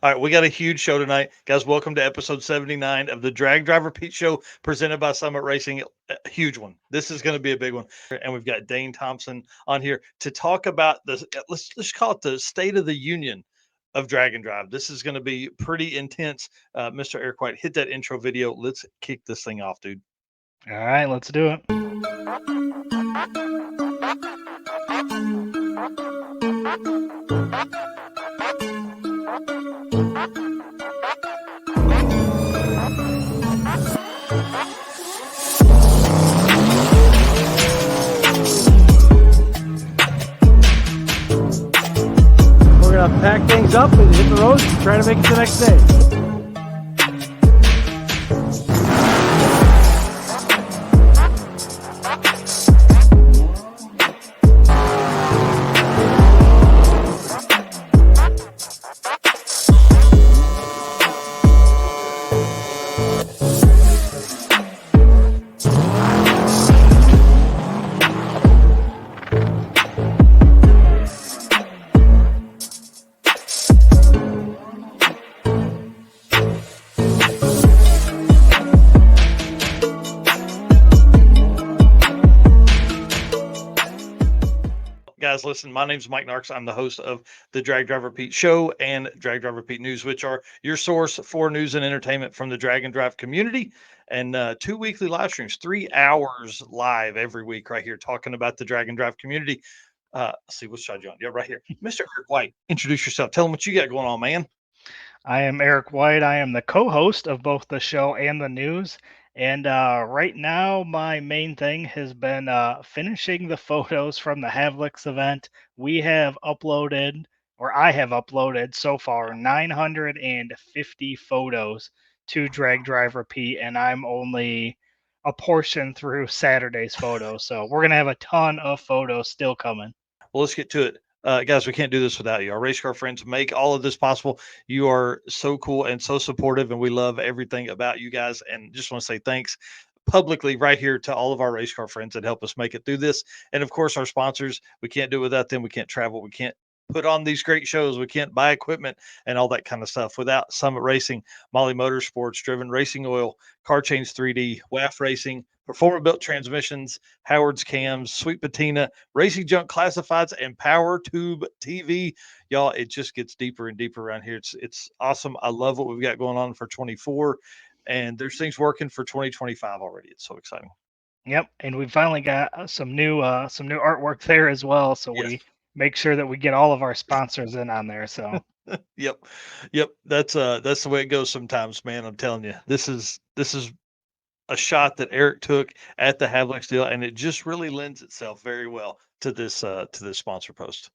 All right, we got a huge show tonight. Guys, welcome to episode 79 of the Drag Driver Pete Show presented by Summit Racing. A huge one. This is going to be a big one. And we've got Dane Thompson on here to talk about the let's call it the state of the union of drag and drive. This is going to be pretty intense. Mr. Eric White, hit that intro video. Let's kick this thing off, dude. All right, let's do it. We're gonna pack things up and hit the road and try to make it the next day. Guys, listen, my name's Mike Narx. I'm the host of the Drag Driver Pete Show and Drag Driver Pete News, which are your source for news and entertainment from the drag and drive community. And 2 weekly live streams, 3 hours live every week, right here, talking about the drag and drive community. Let's see, what's shot you on? Yeah, right here. Mr. Eric White, introduce yourself. Tell them what you got going on, man. I am Eric White. I am the co-host of both the show and the news. And right now, my main thing has been finishing the photos from the Havlix event. We have uploaded, or I have uploaded so far, 950 photos to Drag Driver Pete, and I'm only a portion through Saturday's photos. So we're going to have a ton of photos still coming. Well, let's get to it. Guys, we can't do this without you. Our race car friends make all of this possible. You are so cool and so supportive, and we love everything about you guys. And just want to say thanks publicly right here to all of our race car friends that help us make it through this. And of course, our sponsors. We can't do it without them. We can't travel. We can't put on these great shows. We can't buy equipment and all that kind of stuff without Summit Racing, Molly Motorsports, Driven Racing Oil, Car Chains 3D, WAF Racing, Performer Built Transmissions, Howard's Cams, Sweet Patina, Racing Junk Classifieds, and Power Tube TV. Y'all, it just gets deeper and deeper around here. It's awesome. I love what we've got going on for 24, and there's things working for 2025 already. It's so exciting. Yep, and we finally got some new artwork there as well. So Yes. we make sure that we get all of our sponsors in on there. So Yep. Yep. That's the way it goes sometimes, man. I'm telling you. This is a shot that Eric took at the Havlix deal, and it just really lends itself very well to this sponsor post.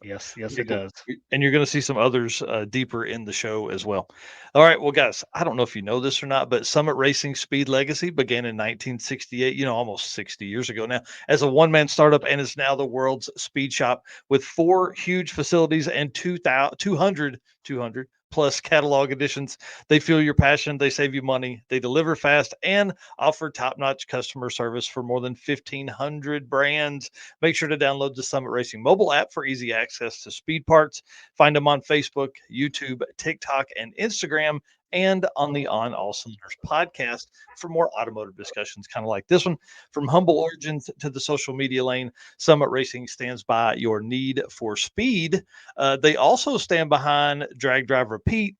yes, Pretty it cool. does. And you're going to see some others deeper in the show as well. All right, well, guys, I don't know if you know this or not, but Summit Racing Speed Legacy began in 1968. Almost 60 years ago now, as a one-man startup, and is now the world's speed shop with 4 huge facilities and 200 plus catalog editions. They feel your passion, they save you money, they deliver fast, and offer top-notch customer service for more than 1,500 brands. Make sure to download the Summit Racing mobile app for easy access to speed parts. Find them on Facebook, YouTube, TikTok, and Instagram, and on the On All Cylinders podcast for more automotive discussions, kind of like this one. From humble origins to the social media lane, Summit Racing stands by your need for speed. They also stand behind Drag Driver Pete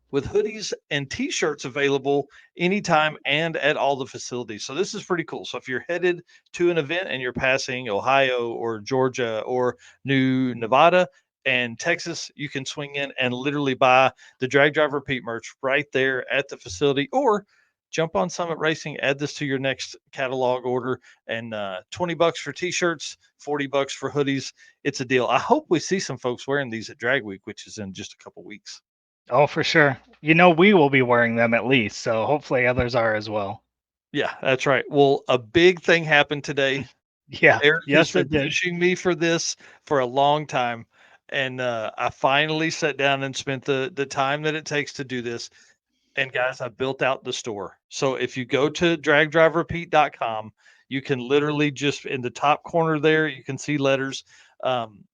with hoodies and t-shirts available anytime and at all the facilities. So this is pretty cool. So if you're headed to an event and you're passing Ohio or Georgia or New Nevada and Texas, you can swing in and literally buy the Drag Driver Pete merch right there at the facility, or jump on Summit Racing, add this to your next catalog order, and $20 for t-shirts, $40 for hoodies. It's a deal. I hope we see some folks wearing these at Drag Week, which is in just a couple weeks. Oh, for sure. We will be wearing them at least, so hopefully others are as well. Yeah, that's right. Well, a big thing happened today. Yeah. Eric has Yes, been it did. pushing me for this for a long time, and I finally sat down and spent the time that it takes to do this. And guys, I built out the store. So if you go to dragdriverpete.com, you can literally just in the top corner there, you can see letters.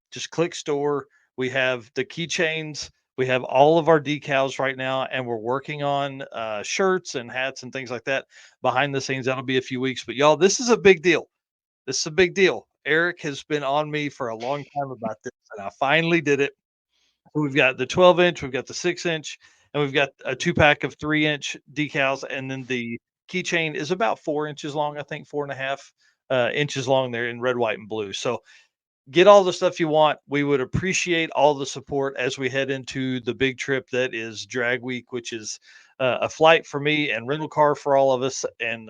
Just click store. We have the keychains. We have all of our decals right now, and we're working on shirts and hats and things like that behind the scenes. That'll be a few weeks, but y'all, this is a big deal. This is a big deal. Eric has been on me for a long time about this, and I finally did it. We've got the 12-inch, we've got the 6-inch, and we've got a 2-pack of 3-inch decals, and then the keychain is about 4 inches long, I think 4.5 inches long there in red, white, and blue. So get all the stuff you want. We would appreciate all the support as we head into the big trip that is Drag Week, which is a flight for me and rental car for all of us, and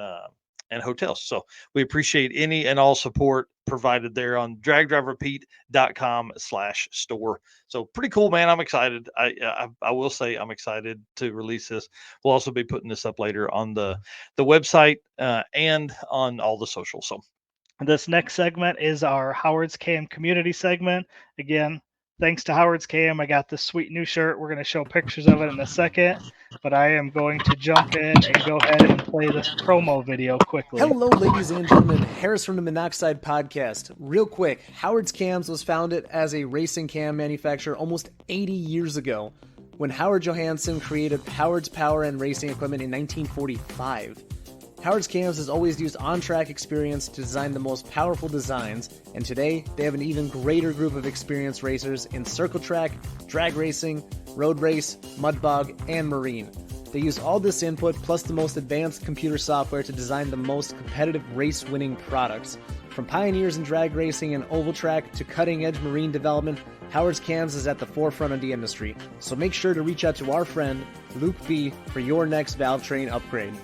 hotels. So we appreciate any and all support provided there on dragdriverpete.com/store. So pretty cool, man. I'm excited. I will say I'm excited to release this. We'll also be putting this up later on the website and on all the socials. So This next segment is our Howard's Cam community segment. Again, thanks to Howard's Cam, I got this sweet new shirt. We're going to show pictures of it in a second, but I am going to jump in and go ahead and play this promo video quickly. Hello, ladies and gentlemen. Harris from the Monoxide Podcast. Real quick, Howard's Cams was founded as a racing cam manufacturer almost 80 years ago when Howard Johansson created Howard's Power and Racing Equipment in 1945. Howard's Cams has always used on-track experience to design the most powerful designs, and today they have an even greater group of experienced racers in circle track, drag racing, road race, mud bog, and marine. They use all this input plus the most advanced computer software to design the most competitive race-winning products. From pioneers in drag racing and oval track to cutting-edge marine development, Howard's Cams is at the forefront of the industry. So make sure to reach out to our friend, Luke B, for your next valve train upgrade.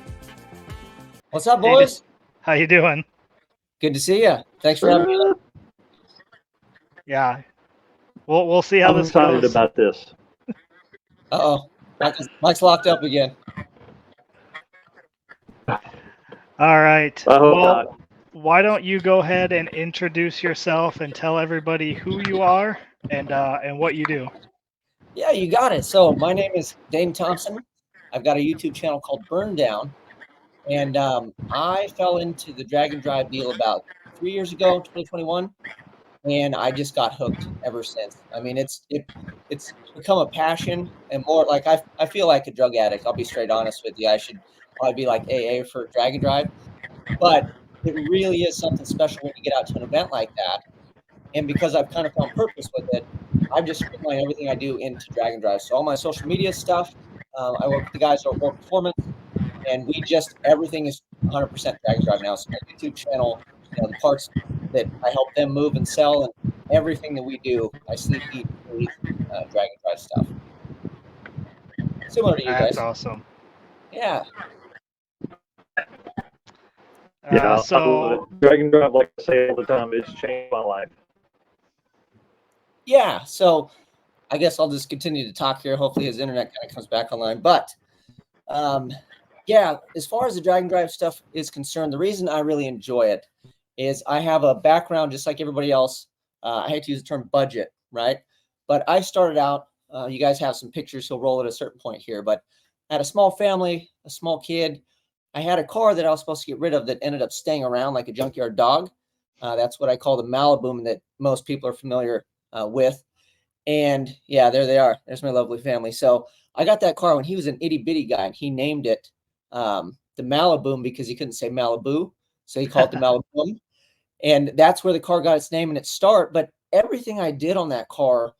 What's up, boys? How you doing? Good to see you. Thanks for having me. Yeah. We'll see how I'm this excited goes. about this. Uh-oh. Mike's locked up again. All right. I hope Well, not. why don't you go ahead and introduce yourself and tell everybody who you are and what you do. Yeah, you got it. So my name is Dane Thompson. I've got a YouTube channel called Burn Down. And I fell into the drag and drive deal about 3 years ago, 2021, and I just got hooked ever since. I mean, it's become a passion and more like I feel like a drug addict. I'll be straight honest with you. I should probably be like AA for drag and drive, but it really is something special when you get out to an event like that. And because I've kind of found purpose with it, I've just streamlined everything I do into drag and drive. So all my social media stuff, I work with the guys at World Performance. And everything is 100% drag and drive now. So my YouTube channel, the parts that I help them move and sell, and everything that we do, I sleep, eat, breathe, drag and drive stuff. Similar to you That's guys. awesome. Yeah. So drag and drive, like I say all the time, it's changed my life. Yeah. So I guess I'll just continue to talk here. Hopefully his internet kind of comes back online. But yeah, as far as the drag and drive stuff is concerned, the reason I really enjoy it is I have a background just like everybody else. I hate to use the term budget, right? But I started out, you guys have some pictures, he'll roll at a certain point here, but I had a small family, a small kid. I had a car that I was supposed to get rid of that ended up staying around like a junkyard dog. That's what I call the Malibu that most people are familiar with. And yeah, there they are. There's my lovely family. So I got that car when he was an itty bitty guy, and he named it the Malibu because he couldn't say Malibu. So he called it the Malibu. And that's where the car got its name and its start. But everything I did on that car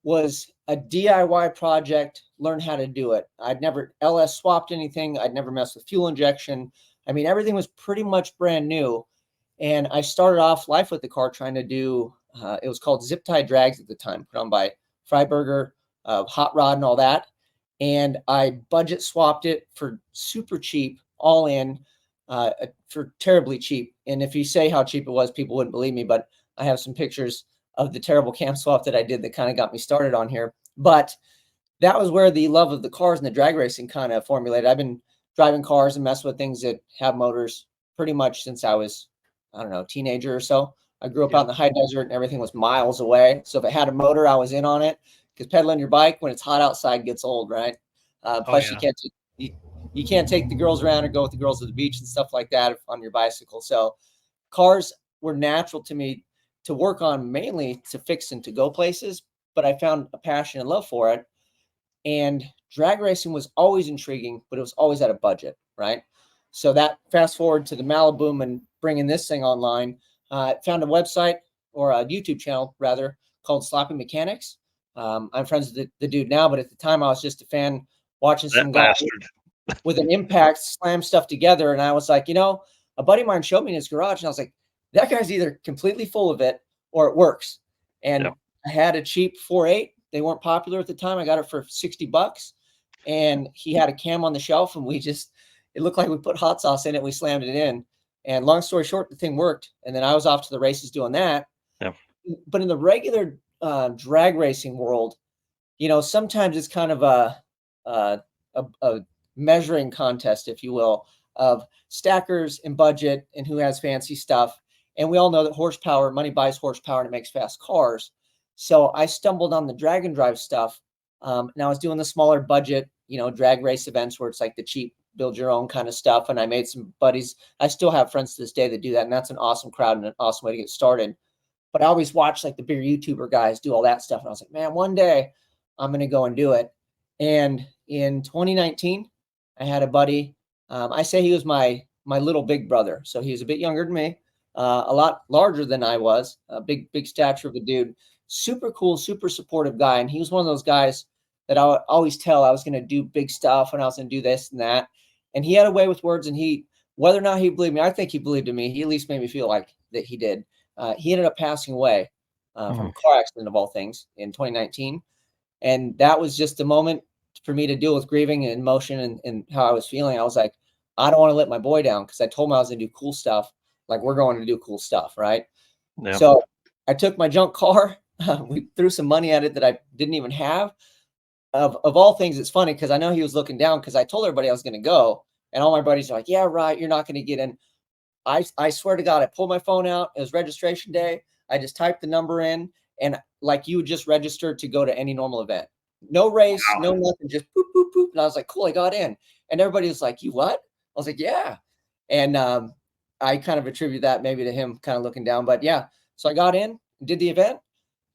was a DIY project, learn how to do it. I'd never LS swapped anything. I'd never messed with fuel injection. I mean, everything was pretty much brand new. And I started off life with the car trying to do, it was called zip tie drags at the time, put on by Freiburger, Hot Rod and all that. And I budget swapped it for super cheap, all in, for terribly cheap. And if you say how cheap it was, people wouldn't believe me, but I have some pictures of the terrible cam swap that I did that kind of got me started on here. But that was where the love of the cars and the drag racing kind of formulated. I've been driving cars and messing with things that have motors pretty much since I was, I don't know, teenager or so. I grew up out in the high desert and everything was miles away. So if it had a motor, I was in on it, because pedaling your bike when it's hot outside gets old, right? Plus you can't take the girls around or go with the girls to the beach and stuff like that on your bicycle. So cars were natural to me to work on, mainly to fix and to go places, but I found a passion and love for it. And drag racing was always intriguing, but it was always at a budget, right? So that fast forward to the Malibu and bringing this thing online, found a website or a YouTube channel rather called Sloppy Mechanics. I'm friends with the dude now, but at the time I was just a fan watching some guy with an impact slam stuff together. And I was like, a buddy of mine showed me in his garage and I was like, that guy's either completely full of it or it works. And I had a cheap 4.8. They weren't popular at the time. I got it for $60 and he had a cam on the shelf and it looked like we put hot sauce in it. We slammed it in and long story short, the thing worked. And then I was off to the races doing that. Yeah. But in the regular drag racing world, sometimes it's kind of a measuring contest, if you will, of stackers and budget and who has fancy stuff. And we all know that horsepower, money buys horsepower and it makes fast cars. So I stumbled on the drag and drive stuff. And I was doing the smaller budget, drag race events where it's like the cheap build your own kind of stuff. And I made some buddies. I still have friends to this day that do that. And that's an awesome crowd and an awesome way to get started. But I always watch like the bigger YouTuber guys do all that stuff. And I was like, man, one day I'm going to go and do it. And in 2019, I had a buddy. I say he was my little big brother. So he was a bit younger than me, a lot larger than I was, a big stature of a dude, super cool, super supportive guy. And he was one of those guys that I would always tell I was going to do big stuff and I was going to do this and that. And he had a way with words and whether or not he believed me, I think he believed in me. He at least made me feel like that he did. He ended up passing away from a car accident of all things in 2019. And that was just a moment for me to deal with grieving and emotion and how I was feeling. I was like, I don't want to let my boy down because I told him I was going to do cool stuff. Like we're going to do cool stuff. Right. Yeah. So I took my junk car. We threw some money at it that I didn't even have. Of all things, it's funny because I know he was looking down because I told everybody I was going to go. And all my buddies are like, yeah, right. You're not going to get in. I swear to God, I pulled my phone out. It was registration day. I just typed the number in and like you would just register to go to any normal event. No race, no nothing, just boop, boop, boop. And I was like, cool, I got in. And everybody was like, you what? I was like, yeah. And I kind of attribute that maybe to him kind of looking down. But yeah, so I got in, did the event.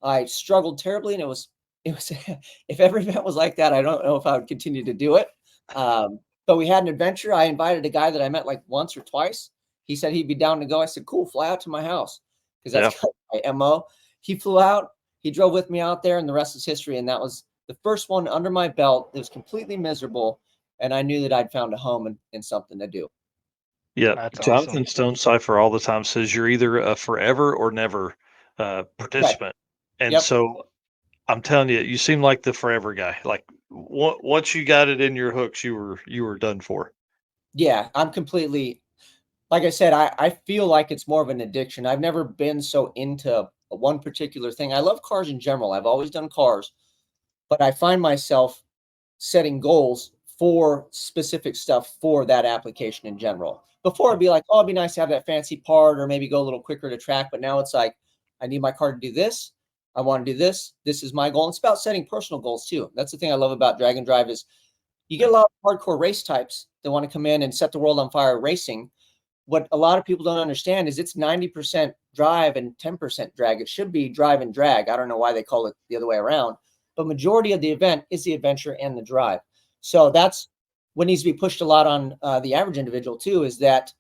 I struggled terribly. And it was if every event was like that, I don't know if I would continue to do it. But we had an adventure. I invited a guy that I met like once or twice. He said he'd be down to go. I said, cool, fly out to my house. Because that's kind of my MO. He flew out. He drove with me out there and the rest is history. And that was the first one under my belt. It was completely miserable. And I knew that I'd found a home and something to do. Yeah. That's Jonathan Stone Cipher all the time says you're either a forever or never participant. Right. And so I'm telling you, you seem like the forever guy. Like once you got it in your hooks, you were done for. Yeah, I'm completely, like I said, I feel like it's more of an addiction. I've never been so into one particular thing. I love cars in general. I've always done cars, but I find myself setting goals for specific stuff for that application in general. Before it'd be like, oh, it'd be nice to have that fancy part or maybe go a little quicker to track. But now it's like, I need my car to do this. I want to do this. This is my goal. And it's about setting personal goals too. That's the thing I love about Drag and Drive is you get a lot of hardcore race types that want to come in and set the world on fire racing. What a lot of people don't understand is it's 90% drive and 10% drag. It should be drive and drag. I don't know why they call it the other way around, but majority of the event is the adventure and the drive. So that's what needs to be pushed a lot on the average individual too, is that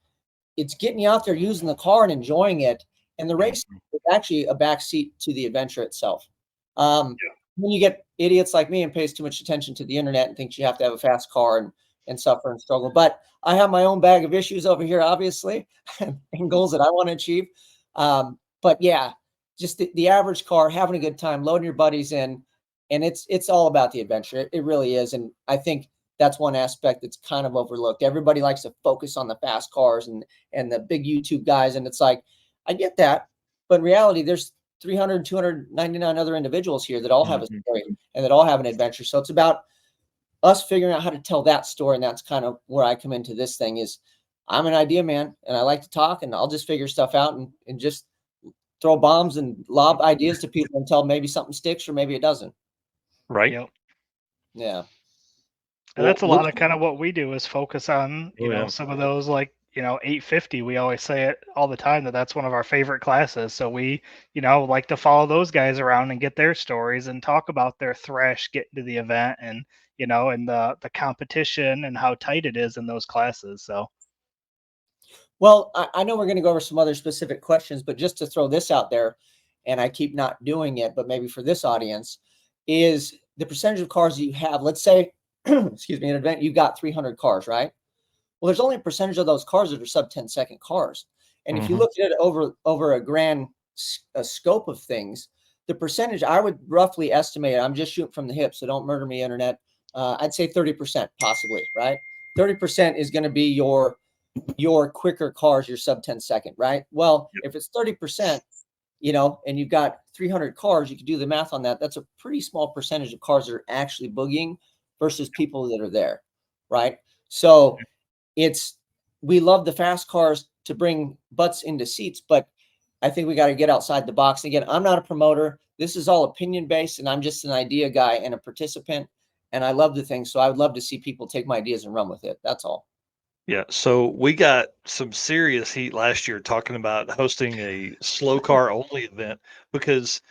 it's getting you out there using the car and enjoying it. And the race is actually a backseat to the adventure itself. When you get idiots like me and pays too much attention to the internet and thinks you have to have a fast car and suffer and struggle. But I have my own bag of issues over here, obviously, and goals that I want to achieve. But yeah, just the average car, having a good time, loading your buddies in, and it's all about the adventure. It really is. And I think that's one aspect that's kind of overlooked. Everybody likes to focus on the fast cars and the big YouTube guys. And it's like, I get that. But in reality, there's 300, 299 other individuals here that all have a story and that all have an adventure. So it's about us figuring out how to tell that story. And that's kind of where I come into this thing is I'm an idea man and I like to talk and I'll just figure stuff out and just throw bombs and lob ideas to people until maybe something sticks or maybe it doesn't. Right. Yep. Yeah. And that's a lot of kind of what we do is focus on, you know, some of those like 850. We always say it all the time that that's one of our favorite classes. So we, like to follow those guys around and get their stories and talk about their thresh getting to the event and, and the competition and how tight it is in those classes. So. Well, I know we're going to go over some other specific questions, but just to throw this out there, and I keep not doing it, but maybe for this audience, is the percentage of cars that you have. Let's say, excuse me, an event, you've got 300 cars, right? Well, there's only a percentage of those cars that are sub 10-second cars. And if you look at it over a grand scope of things, the percentage I would roughly estimate, I'm just shooting from the hip, so don't murder me, internet. I'd say 30% possibly, right? 30% is going to be your quicker cars, your sub 10-second, right? Well, if it's 30%, and you've got 300 cars, you can do the math on that. That's a pretty small percentage of cars that are actually boogieing versus people that are there, right? So we love the fast cars to bring butts into seats, but I think we got to get outside the box. Again, I'm not a promoter. This is all opinion based, and I'm just an idea guy and a participant. And I love the thing. So I would love to see people take my ideas and run with it. That's all. Yeah, so we got some serious heat last year talking about hosting a slow car only event because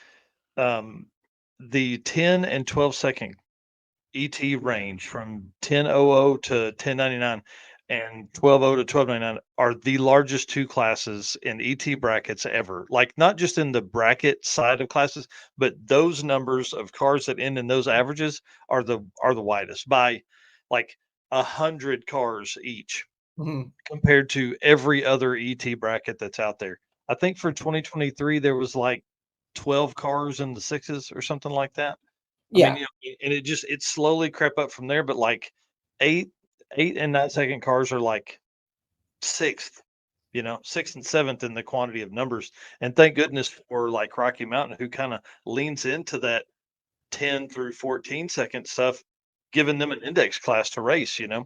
the 10 and 12-second ET range from 10:00 to 10:99 and 12:00 to 12:99 are the largest two classes in ET brackets ever. Like not just in the bracket side of classes, but those numbers of cars that end in those averages are the widest by like 100 cars each compared to every other ET bracket that's out there. I think for 2023 there was like 12 cars in the sixes or something like that. I mean, Yeah. and it slowly crept up from there, but like 8, 8 and 9-second cars are like 6th, 6th and 7th in the quantity of numbers. And thank goodness for like Rocky Mountain, who kind of leans into that 10 through 14-second stuff, giving them an index class to race, Yeah.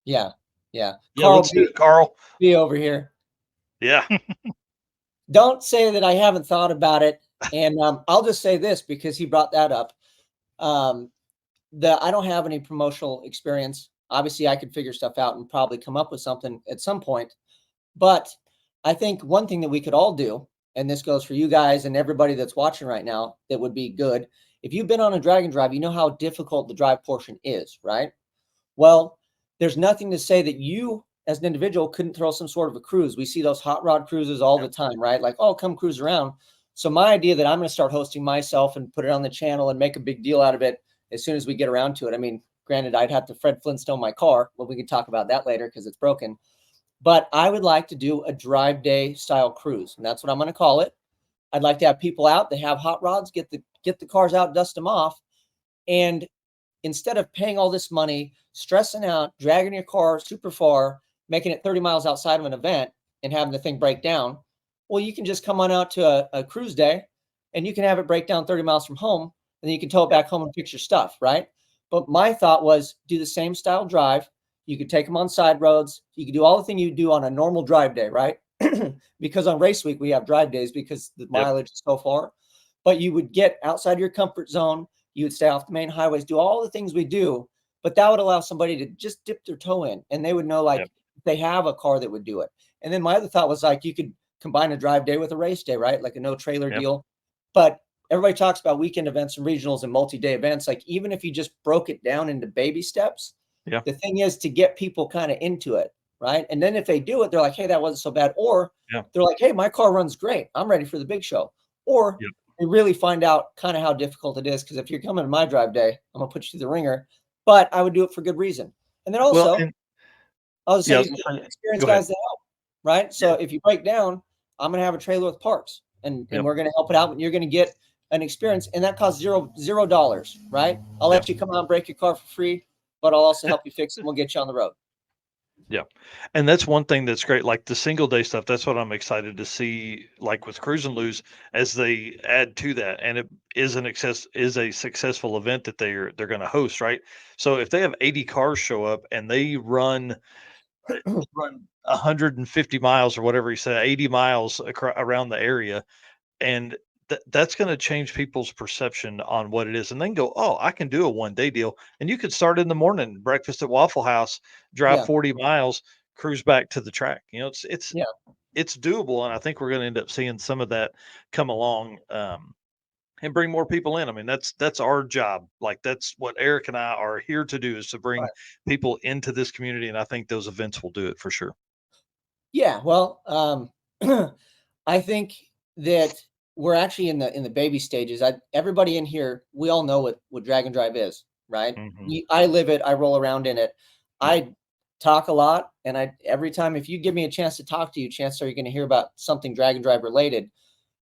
Yeah. Yeah, Carl, let's do it, Carl. be over here. Yeah. Don't say that I haven't thought about it. And I'll just say this because he brought that up. I don't have any promotional experience. Obviously, I could figure stuff out and probably come up with something at some point. But I think one thing that we could all do, and this goes for you guys and everybody that's watching right now, that would be good. If you've been on a drag and drive, you know how difficult the drive portion is, right? Well, there's nothing to say that you as an individual couldn't throw some sort of a cruise. We see those hot rod cruises all the time, right? Like, oh, come cruise around. So my idea that I'm going to start hosting myself and put it on the channel and make a big deal out of it as soon as we get around to it. I mean, granted, I'd have to Fred Flintstone my car. Well, we can talk about that later because it's broken. But I would like to do a drive day style cruise, and that's what I'm going to call it. I'd like to have people out that have hot rods, get the cars out, dust them off, and instead of paying all this money, stressing out, dragging your car super far, making it 30 miles outside of an event and having the thing break down, well, you can just come on out to a cruise day and you can have it break down 30 miles from home, and then you can tow it back home and fix your stuff, right? But my thought was do the same style drive. You could take them on side roads. You could do all the thing you do on a normal drive day, right? Because on race week, we have drive days because the mileage is so far. But you would get outside your comfort zone. You would stay off the main highways, do all the things we do. But that would allow somebody to just dip their toe in, and they would know, like, they have a car that would do it. And then my other thought was, like, you could combine a drive day with a race day, right? Like a no trailer deal. But everybody talks about weekend events and regionals and multi-day events. Like, even if you just broke it down into baby steps, the thing is to get people kind of into it, right? And then if they do it, they're like, hey, that wasn't so bad. Or they're like, hey, my car runs great. I'm ready for the big show. Or they really find out kind of how difficult it is. Because if you're coming to my drive day, I'm going to put you through the ringer. But I would do it for good reason. And then also, I'll just say, experienced guys that help, right? So if you break down, I'm going to have a trailer with parts. And we're going to help it out. And you're going to get an experience. And that costs $0, right? I'll let you come out and break your car for free. But I'll also help you fix it and we'll get you on the road. Yeah. And that's one thing that's great. Like the single day stuff, that's what I'm excited to see, like with Cruise and Lose, as they add to that. And it is a successful event that they're going to host, right? So if they have 80 cars show up and they run 150 miles or whatever you said, 80 miles around the area, and that's going to change people's perception on what it is. And then go, oh, I can do a one-day deal. And you could start in the morning, breakfast at Waffle House, drive 40 miles, cruise back to the track. You know, Yeah. it's doable, and I think we're going to end up seeing some of that come along. And bring more people in. I mean, that's our job. Like that's what Eric and I are here to do, is to bring Right. people into this community, and I think those events will do it for sure. Yeah. Well, I think that we're actually in the baby stages. Everybody in here, we all know what drag and drive is, right? Mhm. I live it. I roll around in it. Yeah. I talk a lot, and every time if you give me a chance to talk to you, chances are you're going to hear about something drag and drive related.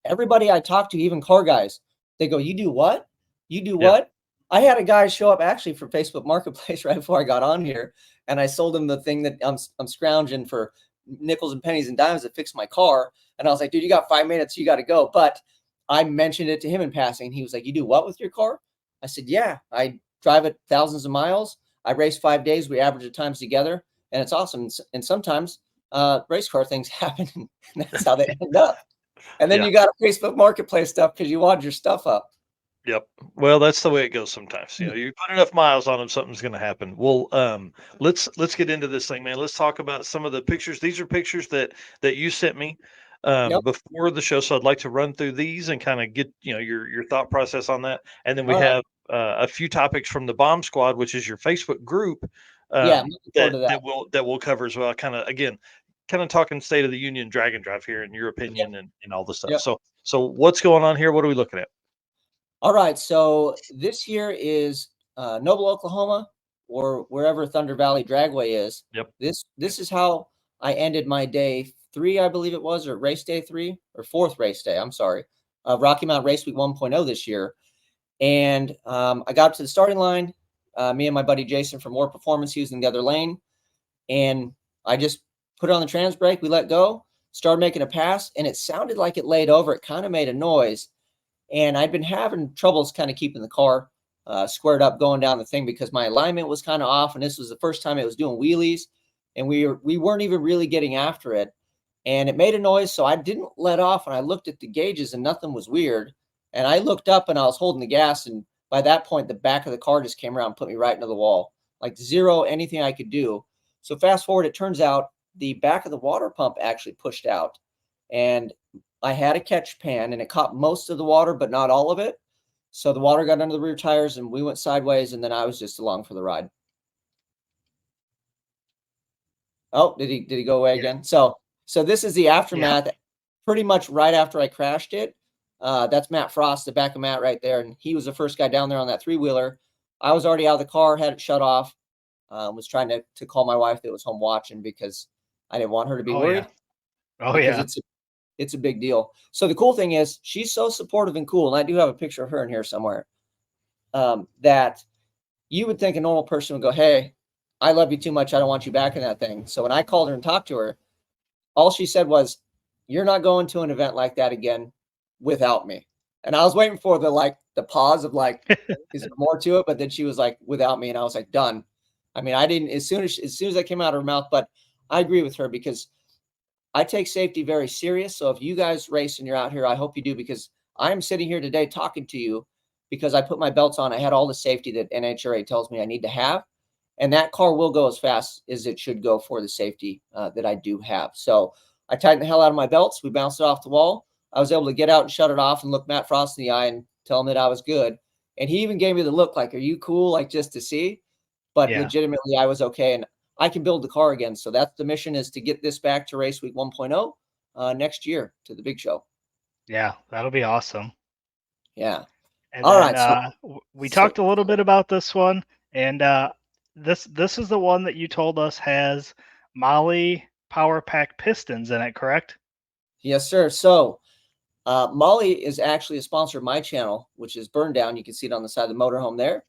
Everybody I talk to, even car guys, they go, "You do what? You do Yeah. what?" I had a guy show up actually for Facebook Marketplace right before I got on here, and I sold him the thing that I'm scrounging for nickels and pennies and dimes to fix my car. And I was like, "Dude, you got 5 minutes, you got to go." But I mentioned it to him in passing. He was like, "You do what with your car?" I said, "Yeah, I drive it thousands of miles. I race 5 days. We average the times together, and it's awesome." And sometimes race car things happen, and that's how they end up. And then Yeah. you got Facebook Marketplace stuff because you want your stuff up. Yep. Well, that's the way it goes sometimes. You Mm. know, you put enough miles on them, something's going to happen. Well, let's get into this thing, man. Let's talk about some of the pictures. These are pictures that you sent me Yep. before the show, so I'd like to run through these and kind of get your thought process on that. And then we All right. have a few topics from the Bomb Squad, which is your Facebook group, Yeah, I'm looking forward that to that. we'll cover as well. Kind of again, kind of talking State of the Union drag and drive here, in your Okay. opinion, and all the stuff. Yep. So what's going on here? What are we looking at? All right. So this here is Noble, Oklahoma, or wherever Thunder Valley Dragway is. Yep. This is how I ended my day 3, I believe it was, or race day 3 or 4th race day. I'm sorry. Rocky Mountain Race Week 1.0 this year. And I got up to the starting line. Me and my buddy Jason from War Performance, he was in the other lane. And I just put it on the trans brake. We let go, started making a pass, and it sounded like it laid over. It kind of made a noise. And I'd been having troubles kind of keeping the car squared up going down the thing because my alignment was kind of off. And this was the first time it was doing wheelies. And we weren't even really getting after it. And it made a noise. So I didn't let off. And I looked at the gauges and nothing was weird. And I looked up and I was holding the gas. And by that point, the back of the car just came around and put me right into the wall. Like zero, anything I could do. So fast forward, it turns out the back of the water pump actually pushed out. And I had a catch pan and it caught most of the water, but not all of it. So the water got under the rear tires and we went sideways, and then I was just along for the ride. Oh, did he go away again? So this is the aftermath. Pretty much right after I crashed it. That's Matt Frost, the back of Matt right there. And he was the first guy down there on that 3-wheeler. I was already out of the car, had it shut off. Was trying to call my wife that was home watching because I didn't want her to be worried. Oh Because yeah. it's a big deal. So the cool thing is she's so supportive and cool. And I do have a picture of her in here somewhere, that you would think a normal person would go, "Hey, I love you too much. I don't want you back in that thing." So when I called her and talked to her, all she said was, "You're not going to an event like that again without me." And I was waiting for the pause of like, is there more to it? But then she was like, "Without me." And I was like, done. I mean, I didn't, as soon as that came out of her mouth, but I agree with her because I take safety very serious. So if you guys race and you're out here, I hope you do, because I am sitting here today talking to you because I put my belts on. I had all the safety that NHRA tells me I need to have. And that car will go as fast as it should go for the safety that I do have. So I tightened the hell out of my belts. We bounced it off the wall. I was able to get out and shut it off and look Matt Frost in the eye and tell him that I was good. And he even gave me the look like, "Are you cool?" Like just to see. But Yeah. legitimately, I was okay. And I can build the car again. So that's the mission, is to get this back to Race Week 1.0 next year to the big show. Yeah, that'll be awesome. Yeah. And All then right. we so- talked a little bit about this one, and this is the one that you told us has Molly Power Pack pistons in it, correct? Yes, sir. So Molly is actually a sponsor of my channel, which is Burn Down. You can see it on the side of the motorhome there.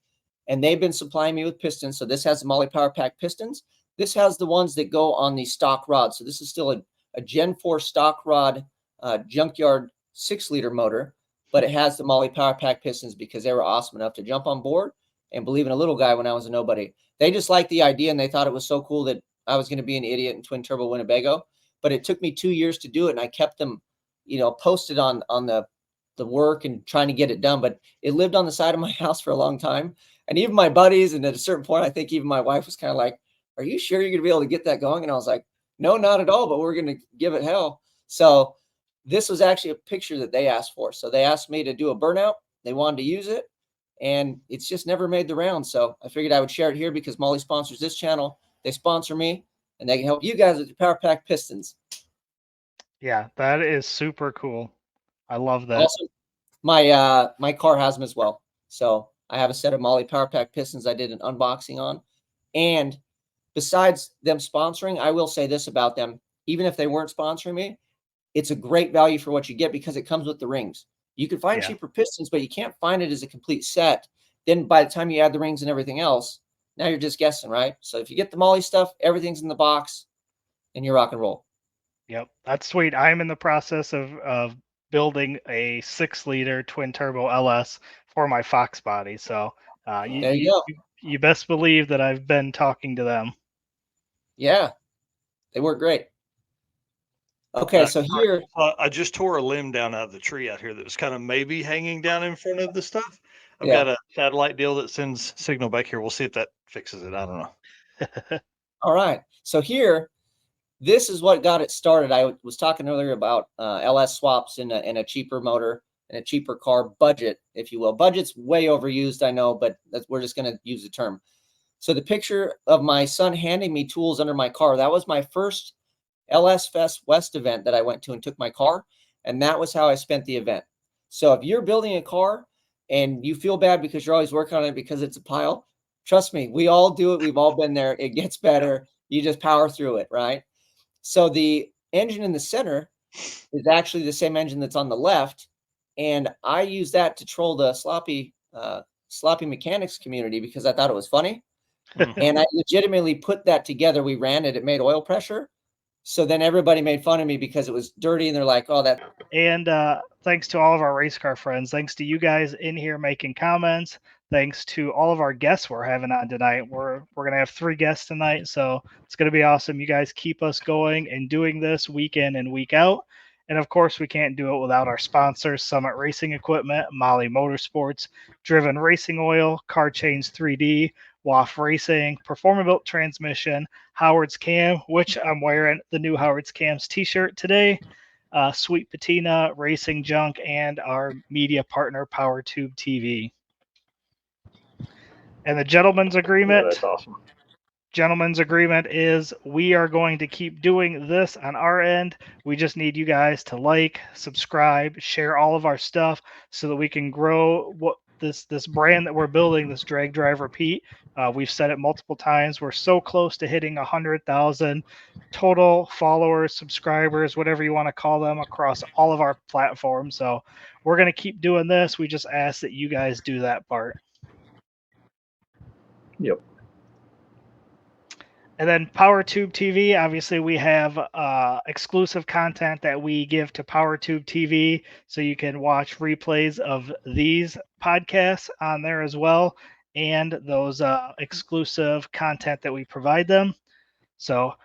And they've been supplying me with pistons. So this has the Molly Power Pack pistons. This has the ones that go on the stock rod. So this is still a Gen 4 stock rod junkyard 6-liter motor, but it has the Molly Power Pack pistons because they were awesome enough to jump on board and believe in a little guy when I was a nobody. They just liked the idea and they thought it was so cool that I was going to be an idiot in twin turbo Winnebago. But it took me 2 years to do it, and I kept them, posted on the work and trying to get it done. But it lived on the side of my house for a long time. And even my buddies, and at a certain point, I think even my wife was kind of like, are you sure you're going to be able to get that going? And I was like, no, not at all, but we're going to give it hell. So this was actually a picture that they asked for. So they asked me to do a burnout. They wanted to use it, and it's just never made the round. So I figured I would share it here because Molly sponsors this channel. They sponsor me, and they can help you guys with your Power Pack pistons. Yeah, that is super cool. I love that. Also, my car has them as well. So I have a set of Molly Power Pack pistons I did an unboxing on. And besides them sponsoring, I will say this about them. Even if they weren't sponsoring me, it's a great value for what you get because it comes with the rings. You can find cheaper pistons, but you can't find it as a complete set. Then by the time you add the rings and everything else, now you're just guessing, right? So if you get the Molly stuff, everything's in the box and you rock and roll. Yep, that's sweet. I'm in the process of building a 6-liter twin turbo LS for my Fox body. So There you go. you best believe that I've been talking to them. Yeah, they work great. Okay, so here I just tore a limb down out of the tree out here that was kind of maybe hanging down in front of the stuff. I've got a satellite deal that sends signal back here. We'll see if that fixes it. I don't know. All right. So here, this is what got it started. I was talking earlier about LS swaps in a cheaper motor and a cheaper car budget, if you will. Budget's way overused, I know, but we're just going to use the term. So the picture of my son handing me tools under my car, that was my first LS Fest West event that I went to and took my car. And that was how I spent the event. So if you're building a car and you feel bad because you're always working on it because it's a pile, trust me, we all do it. We've all been there. It gets better. You just power through it, right? So the engine in the center is actually the same engine that's on the left. And I use that to troll the sloppy mechanics community because I thought it was funny. And I legitimately put that together. We ran it. It made oil pressure. So then everybody made fun of me because it was dirty. And they're like, oh, that. And thanks to all of our race car friends. Thanks to you guys in here making comments. Thanks to all of our guests we're having on tonight. We're going to have 3 guests tonight. So it's going to be awesome. You guys keep us going and doing this week in and week out. And of course, we can't do it without our sponsors, Summit Racing Equipment, Molly Motorsports, Driven Racing Oil, Car Chains 3D, WAF Racing, Performabuilt Transmission, Howard's Cam, which I'm wearing the new Howard's Cams t-shirt today, Sweet Patina, Racing Junk, and our media partner, PowerTube TV. And the gentleman's agreement. Yeah, that's awesome. Gentleman's agreement is we are going to keep doing this on our end. We just need you guys to like, subscribe, share all of our stuff so that we can grow what this brand that we're building, this Drag Drive Repeat. We've said it multiple times. We're so close to hitting 100,000 total followers, subscribers, whatever you want to call them, across all of our platforms. So we're going to keep doing this. We just ask that you guys do that part. Yep. And then PowerTube TV, obviously we have exclusive content that we give to PowerTube TV, so you can watch replays of these podcasts on there as well, and those exclusive content that we provide them. So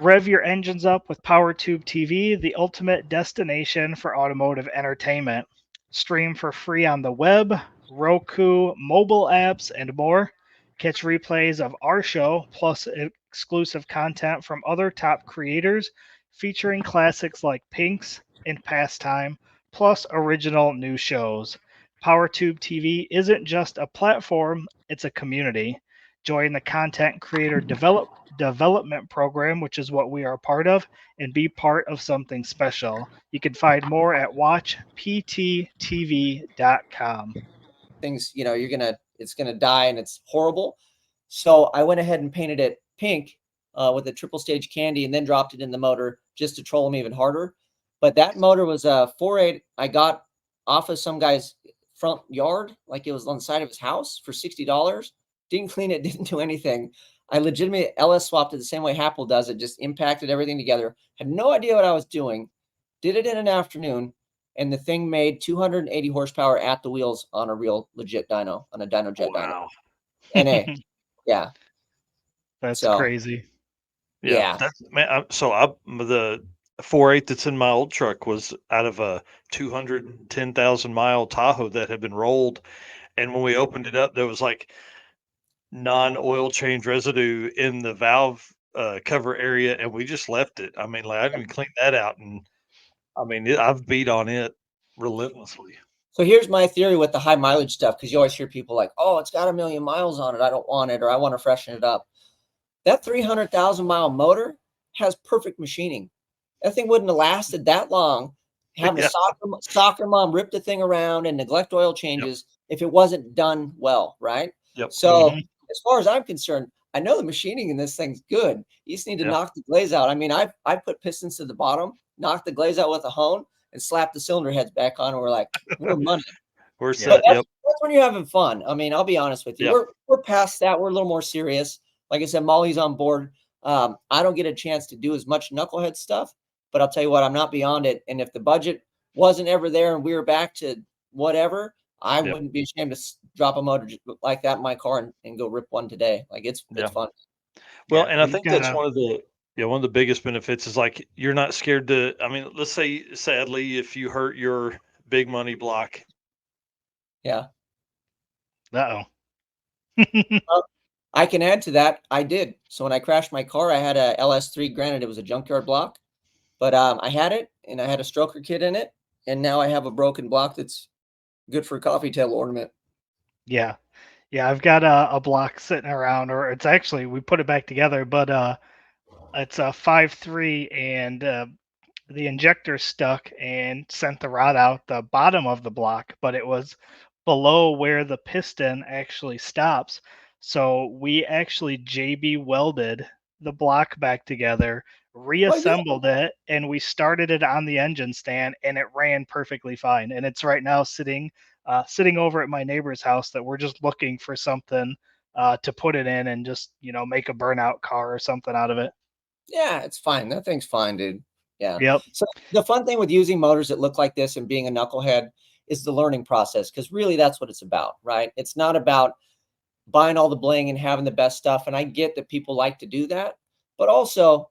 rev your engines up with PowerTube TV, the ultimate destination for automotive entertainment. Stream for free on the web, Roku, mobile apps, and more. Catch replays of our show, plus exclusive content from other top creators, featuring classics like Pink's and Pastime, plus original new shows. PowerTube TV isn't just a platform, it's a community. Join the Content Creator Development Program, which is what we are a part of, and be part of something special. You can find more at watchpttv.com. Things, it's gonna die and it's horrible. So I went ahead and painted it pink with a triple stage candy and then dropped it in the motor just to troll them even harder. But that motor was a 4.8 I got off of some guy's front yard, like it was on the side of his house for $60. Didn't clean it, didn't do anything. I legitimately LS swapped it the same way Happel does it, just impacted everything together. Had no idea what I was doing. Did it in an afternoon. And the thing made 280 horsepower at the wheels on a real legit dyno, on a dyno jet dyno. NA. Yeah. That's crazy. Yeah. That's, man, the 4.8 that's in my old truck was out of a 210,000 mile Tahoe that had been rolled. And when we opened it up, there was like non-oil change residue in the valve cover area, and we just left it. I mean, like I didn't even clean that out, and I mean, I've beat on it relentlessly. So here's my theory with the high mileage stuff, because you always hear people like, "Oh, it's got 1,000,000 miles on it. I don't want it, or I want to freshen it up." That 300,000 mile motor has perfect machining. That thing wouldn't have lasted that long having Yeah. a soccer mom rip the thing around and neglect oil Yep. changes if it wasn't done well, right? Yep. So Mhm. as far as I'm concerned, I know the machining in this thing's good. You just need to Yeah. knock the glaze out. I mean, I put pistons to the bottom, knock the glaze out with a hone, and slap the cylinder heads back on, and we're like, we're money. We're Yeah. But set. Yep. that's when you're having fun. I mean, I'll be honest with you. Yep. We're past that. We're a little more serious. Like I said, Molly's on board. I don't get a chance to do as much knucklehead stuff, but I'll tell you what, I'm not beyond it. And if the budget wasn't ever there and we were back to whatever, I Yep. wouldn't be ashamed to drop a motor like that in my car and go rip one today. Like it's Yeah. fun. Well, Yeah, and I we've think got that's a one of the biggest benefits is like you're not scared to. I mean, let's say sadly, if you hurt your big money block, Yeah. uh-oh. I can add to that. I did. So when I crashed my car, I had a LS3. Granted, it was a junkyard block, but I had it and I had a stroker kit in it. And now I have a broken block that's good for a coffee table ornament. Yeah. Yeah, I've got a block sitting around, or it's actually we put it back together, but it's a 5.3, and the injector stuck and sent the rod out the bottom of the block, but it was below where the piston actually stops. So we actually JB welded the block back together, Oh, yeah. reassembled it, and we started it on the engine stand, and it ran perfectly fine. And it's right now sitting over at my neighbor's house that we're just looking for something to put it in and just make a burnout car or something out of it. Yeah, it's fine. That thing's fine, dude. Yeah. Yep. So the fun thing with using motors that look like this and being a knucklehead is the learning process, because really that's what it's about, right? It's not about buying all the bling and having the best stuff. And I get that people like to do that, but also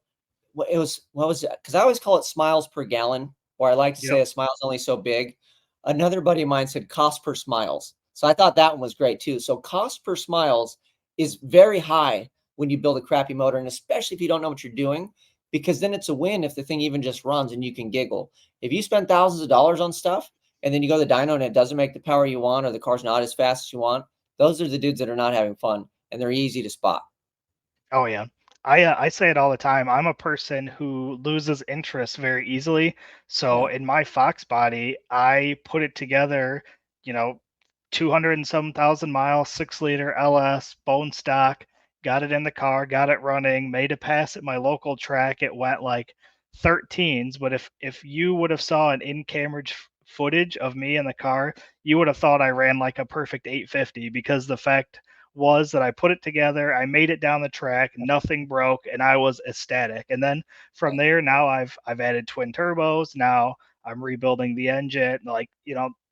what was it? Because I always call it smiles per gallon, or I like to say Yep. a smile's only so big. Another buddy of mine said cost per smiles. So I thought that one was great too. So cost per smiles is very high when you build a crappy motor, and especially if you don't know what you're doing, because then it's a win if the thing even just runs and you can giggle. If you spend thousands of dollars on stuff and then you go to the dyno and it doesn't make the power you want, or the car's not as fast as you want, those are the dudes that are not having fun, and they're easy to spot. Oh yeah. I say it all the time. I'm a person who loses interest very easily. So Yeah. in my Fox body, I put it together, you know, 200 and some thousand miles, 6 liter LS, bone stock, got it in the car, got it running, made a pass at my local track. It went like 13s, but if you would have saw an in-camera footage of me in the car, you would have thought I ran like a perfect 850, because the fact was that I put it together, I made it down the track, nothing broke, and I was ecstatic. And then from there, now I've added twin turbos. Now I'm rebuilding the engine. Like,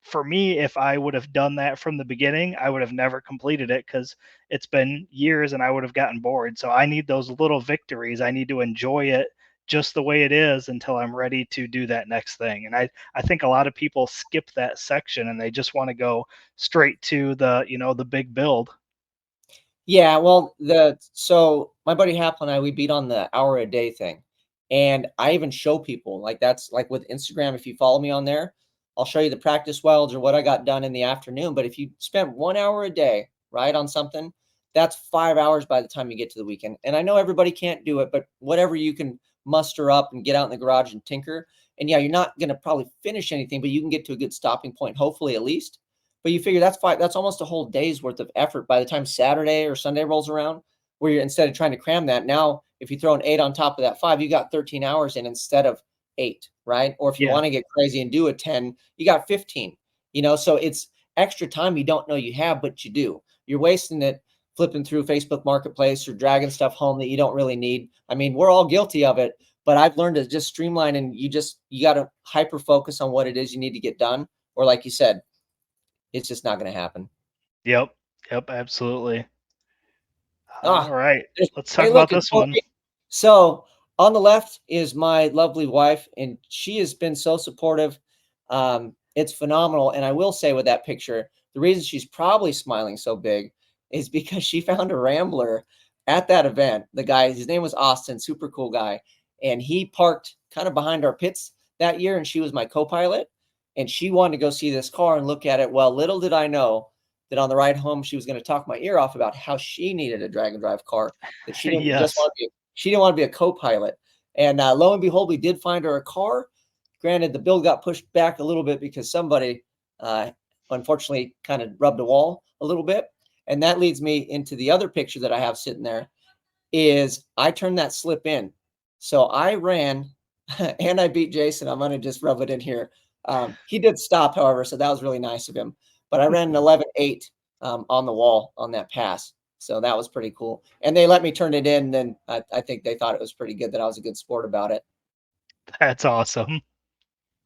for me, if I would have done that from the beginning, I would have never completed it, because it's been years and I would have gotten bored. So I need those little victories. I need to enjoy it just the way it is until I'm ready to do that next thing. And I think a lot of people skip that section and they just want to go straight to the big build. Yeah, well, so my buddy Happle and I, we beat on the hour a day thing. And I even show people, like, that's like with Instagram. If you follow me on there, I'll show you the practice welds or what I got done in the afternoon. But if you spent 1 hour a day, right, on something, that's 5 hours by the time you get to the weekend. And I know everybody can't do it, but whatever you can muster up and get out in the garage and tinker. And yeah, you're not going to probably finish anything, but you can get to a good stopping point, hopefully at least. But you figure that's almost a whole day's worth of effort by the time Saturday or Sunday rolls around, where you're, instead of trying to cram that, now if you throw an 8 on top of that 5, you got 13 hours in instead of 8, right? Or if you Yeah. want to get crazy and do a 10, you got 15. So it's extra time you don't know you have, but you do. You're wasting it flipping through Facebook Marketplace or dragging stuff home that you don't really need. I mean, we're all guilty of it, but I've learned to just streamline, and you got to hyper focus on what it is you need to get done. Or like you said, it's just not going to happen. Yep. Yep. Absolutely. Ah, All right. there's- Let's talk hey, about look, this one. So on the left is my lovely wife, and she has been so supportive. It's phenomenal. And I will say with that picture, the reason she's probably smiling so big is because she found a Rambler at that event. The guy, his name was Austin, super cool guy. And he parked kind of behind our pits that year. And she was my co-pilot. And she wanted to go see this car and look at it. Well, little did I know that on the ride home, she was going to talk my ear off about how she needed a drag and drive car, that she didn't just want to be, she didn't want to be a co-pilot. And lo and behold, we did find her a car. Granted, the build got pushed back a little bit because somebody unfortunately kind of rubbed a wall a little bit. And that leads me into the other picture that I have sitting there is I turned that slip in. So I ran and I beat Jason. I'm going to just rub it in here. He did stop, however, so that was really nice of him. But I ran an 11.8 on the wall on that pass. So that was pretty cool. And they let me turn it in. And I think they thought it was pretty good that I was a good sport about it. That's awesome.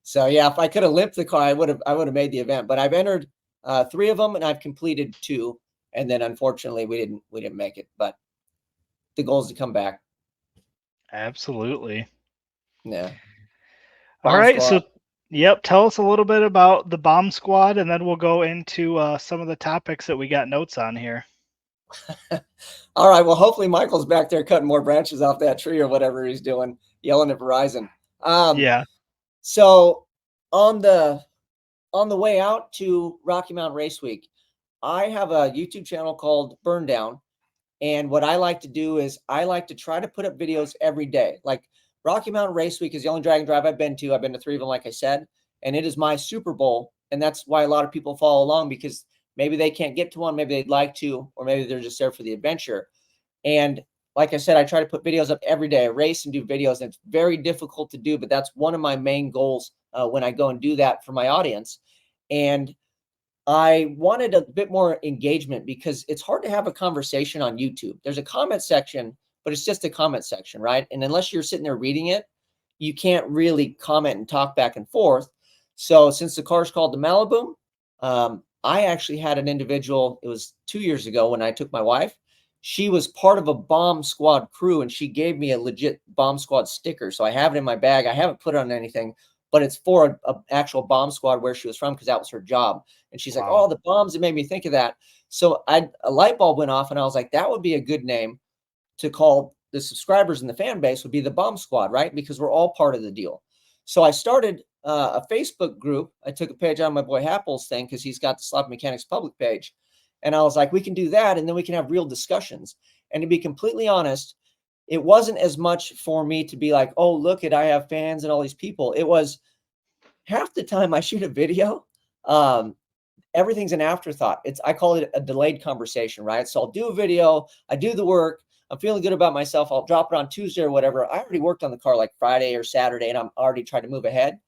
So yeah, if I could have limped the car, I would have made the event. But I've entered 3 of them and I've completed 2. And then unfortunately we didn't make it. But the goal is to come back. Absolutely. Yeah. All right. So, yep. Tell us a little bit about the bomb squad, and then we'll go into some of the topics that we got notes on here. All right. Well, hopefully Michael's back there cutting more branches off that tree or whatever he's doing, yelling at Verizon. Yeah. So on the way out to Rocky Mountain Race Week, I have a YouTube channel called Burn Down. And what I like to do is I like to try to put up videos every day. Like Rocky Mountain Race Week is the only drag and drive I've been to. I've been to 3 of them, like I said, and it is my Super Bowl. And that's why a lot of people follow along, because maybe they can't get to one, maybe they'd like to, or maybe they're just there for the adventure. And like I said, I try to put videos up every day. I race and do videos, and it's very difficult to do, but that's one of my main goals when I go and do that for my audience. And I wanted a bit more engagement because it's hard to have a conversation on YouTube. There's a comment section, but it's just a comment section, right? And unless you're sitting there reading it, you can't really comment and talk back and forth. So since the car's called the Malibu, I actually had an individual, it was 2 years ago when I took my wife. She was part of a bomb squad crew, and she gave me a legit bomb squad sticker. So I have it in my bag. I haven't put it on anything, but it's for a actual bomb squad where she was from, because that was her job. And she's like, oh, the bombs, it made me think of that. So a light bulb went off, and I was like, that would be a good name to call the subscribers and the fan base, would be the bomb squad, right? Because we're all part of the deal. So I started a Facebook group. I took a page out of my boy Happel's thing, because he's got the Sloppy Mechanics public page. And I was like, we can do that, and then we can have real discussions. And to be completely honest, it wasn't as much for me to be like, oh, look at, I have fans and all these people. It was half the time I shoot a video, everything's an afterthought. I call it a delayed conversation, right? So I'll do a video, I do the work, I'm feeling good about myself, I'll drop it on Tuesday or whatever. I already worked on the car like Friday or Saturday, and I'm already trying to move ahead.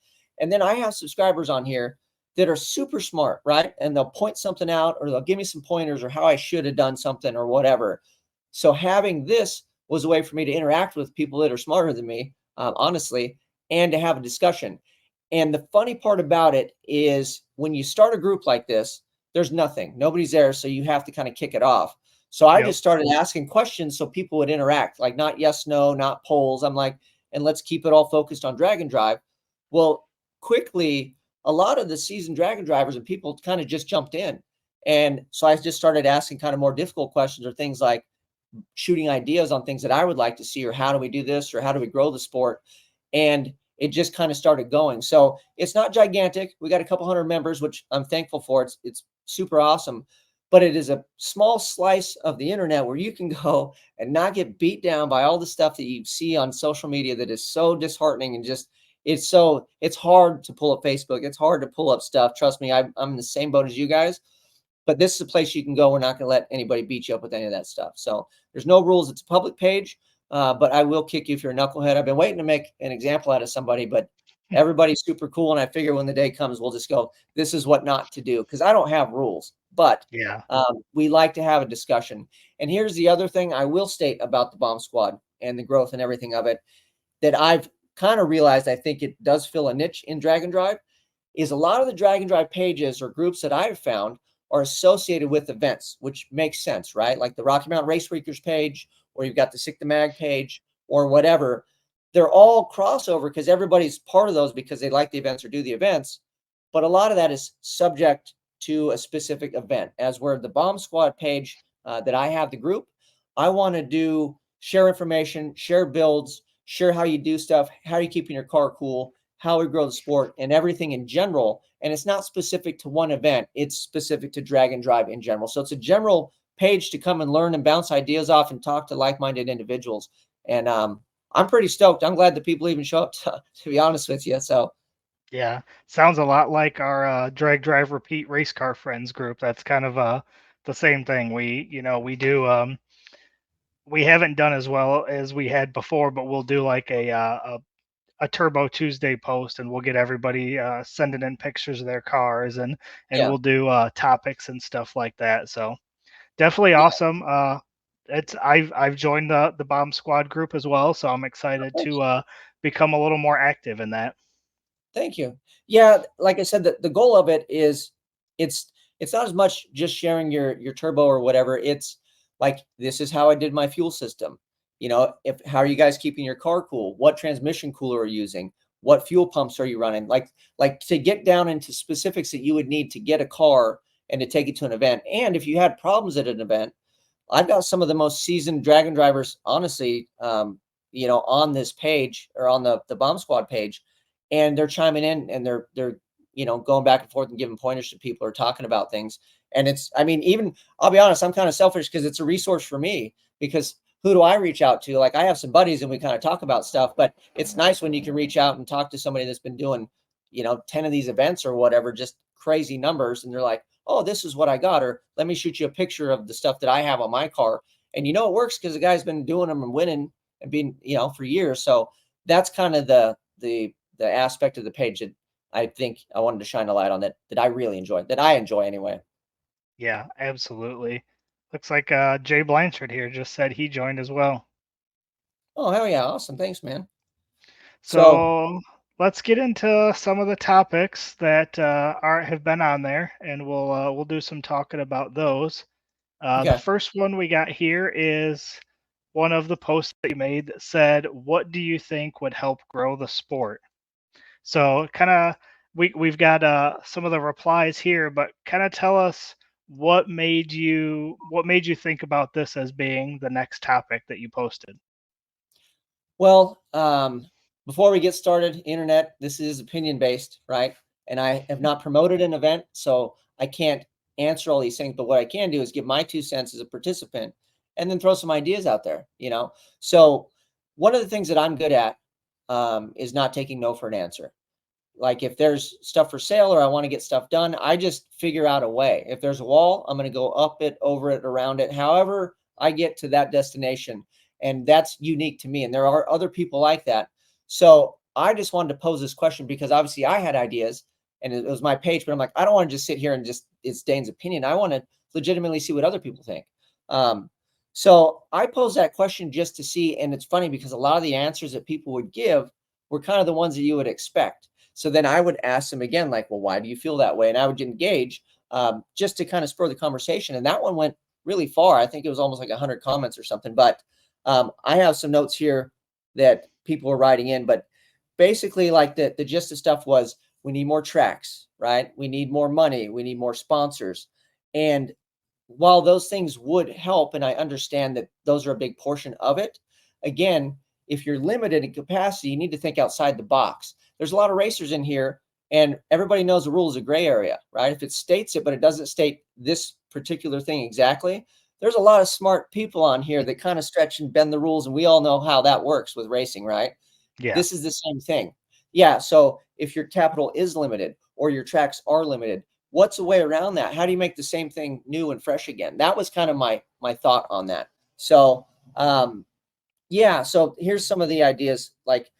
And then I have subscribers on here that are super smart, right? And they'll point something out, or they'll give me some pointers, or how I should have done something or whatever. So having this was a way for me to interact with people that are smarter than me, honestly, and to have a discussion. And the funny part about it is when you start a group like this, there's nothing, nobody's there. So you have to kind of kick it off. So I just started asking questions so people would interact, like not yes, no, not polls. I'm like, and let's keep it all focused on drag and drive. Well, quickly, a lot of the seasoned drag and drivers and people kind of just jumped in. And so I just started asking kind of more difficult questions, or things like shooting ideas on things that I would like to see, or how do we do this, or how do we grow the sport? And it just kind of started going. So it's not gigantic. We got a couple hundred members, which I'm thankful for. It's super awesome, but it is a small slice of the internet where you can go and not get beat down by all the stuff that you see on social media that is so disheartening, and just, it's hard to pull up Facebook. It's hard to pull up stuff. Trust me, I'm in the same boat as you guys, but this is a place you can go. We're not going to let anybody beat you up with any of that stuff. So there's no rules. It's a public page. But I will kick you if you're a knucklehead. I've been waiting to make an example out of somebody, but everybody's super cool. And I figure when the day comes, we'll just go, this is what not to do. Because I don't have rules, but we like to have a discussion. And here's the other thing I will state about the bomb squad and the growth and everything of it, that I've kind of realized, I think it does fill a niche in drag and drive, is a lot of the drag and drive pages or groups that I've found are associated with events, which makes sense, right? Like the Rocky Mountain Race Weekers page, or you've got the Sick the Mag page, or whatever. They're all crossover because everybody's part of those because they like the events or do the events. But a lot of that is subject to a specific event, as where the Bomb Squad page that I have the group. I want to share information, share builds, share how you do stuff, how are you keeping your car cool, how we grow the sport, and everything in general. And it's not specific to one event. It's specific to drag and drive in general. So it's a general page to come and learn and bounce ideas off and talk to like-minded individuals. And I'm pretty stoked. I'm glad that people even show up to be honest with you. So Yeah, sounds a lot like our drag drive repeat race car friends group. That's kind of the same thing. We do we haven't done as well as we had before, but we'll do like a Turbo Tuesday post, and we'll get everybody sending in pictures of their cars, and yeah, we'll do topics and stuff like that. So definitely yeah. awesome. I've joined the Bomb Squad group as well, so I'm excited Thank to you. become a little more active in that. Thank you. Yeah, like I said, the goal of it is it's it's not as much just sharing your turbo or whatever. It's like, this is how I did my fuel system. If how are you guys keeping your car cool? What transmission cooler are you using? What fuel pumps are you running? Like to get down into specifics that you would need to get a car and to take it to an event. And if you had problems at an event, I've got some of the most seasoned dragon drivers, honestly, on this page or on the Bomb Squad page, and they're chiming in and they're going back and forth and giving pointers to people or talking about things. And I mean, even I'll be honest, I'm kind of selfish because it's a resource for me, because who do I reach out to? Like, I have some buddies and we kind of talk about stuff, but it's nice when you can reach out and talk to somebody that's been doing, 10 of these events or whatever, just crazy numbers. And they're like, oh, this is what I got, or let me shoot you a picture of the stuff that I have on my car. And it works because the guy's been doing them and winning and being, for years. So that's kind of the aspect of the page that I think I wanted to shine a light on, that I really enjoy, that I enjoy anyway. Yeah, absolutely. Looks like Jay Blanchard here just said he joined as well. Oh, hell yeah. Awesome. Thanks, man. So, So let's get into some of the topics that have been on there, and we'll do some talking about those. The okay. first one we got here is one of the posts that you made that said, "What do you think would help grow the sport?" So kind of we've got some of the replies here, but kind of tell us what made you think about this as being the next topic that you posted. Well, before we get started, internet, this is opinion based, right? And I have not promoted an event, so I can't answer all these things. But what I can do is give my 2 cents as a participant and then throw some ideas out there. So one of the things that I'm good at is not taking no for an answer. Like, if there's stuff for sale or I want to get stuff done, I just figure out a way. If there's a wall, I'm going to go up it, over it, around it, however I get to that destination. And that's unique to me. And there are other people like that. So I just wanted to pose this question because obviously I had ideas and it was my page, but I'm like, I don't want to just sit here and it's Dane's opinion. I want to legitimately see what other people think. So I posed that question just to see. And it's funny because a lot of the answers that people would give were kind of the ones that you would expect. So then I would ask them again, like, well, why do you feel that way? And I would engage just to kind of spur the conversation. And that one went really far. I think it was almost like 100 comments or something. But I have some notes here that people were writing in. But basically, like, the gist of stuff was, we need more tracks, right? We need more money. We need more sponsors. And while those things would help, and I understand that those are a big portion of it, again, if you're limited in capacity, you need to think outside the box. There's a lot of racers in here, and everybody knows the rule is a gray area, right? If it states it, but it doesn't state this particular thing exactly, there's a lot of smart people on here that kind of stretch and bend the rules, and we all know how that works with racing, right? Yeah. This is the same thing. Yeah, so if your capital is limited or your tracks are limited, what's a way around that? How do you make the same thing new and fresh again? That was kind of my thought on that. So, yeah, so here's some of the ideas, like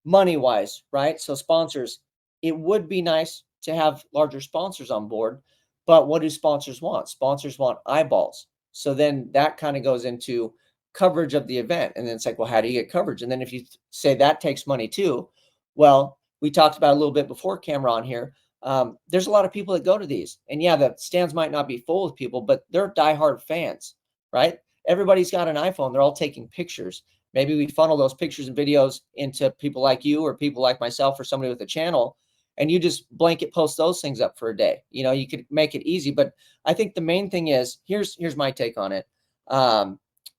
money wise, right? So sponsors, it would be nice to have larger sponsors on board, but what do sponsors want? Sponsors want eyeballs. So then that kind of goes into coverage of the event. And then it's like, well, how do you get coverage? And then if you say that takes money too, well, we talked about a little bit before camera on here. There's a lot of people that go to these, and yeah, the stands might not be full with people, but they're diehard fans, right? Everybody's got an iPhone. They're all taking pictures. Maybe we funnel those pictures and videos into people like you or people like myself or somebody with a channel, and you just blanket post those things up for a day. You could make it easy, but I think the main thing is, here's my take on it.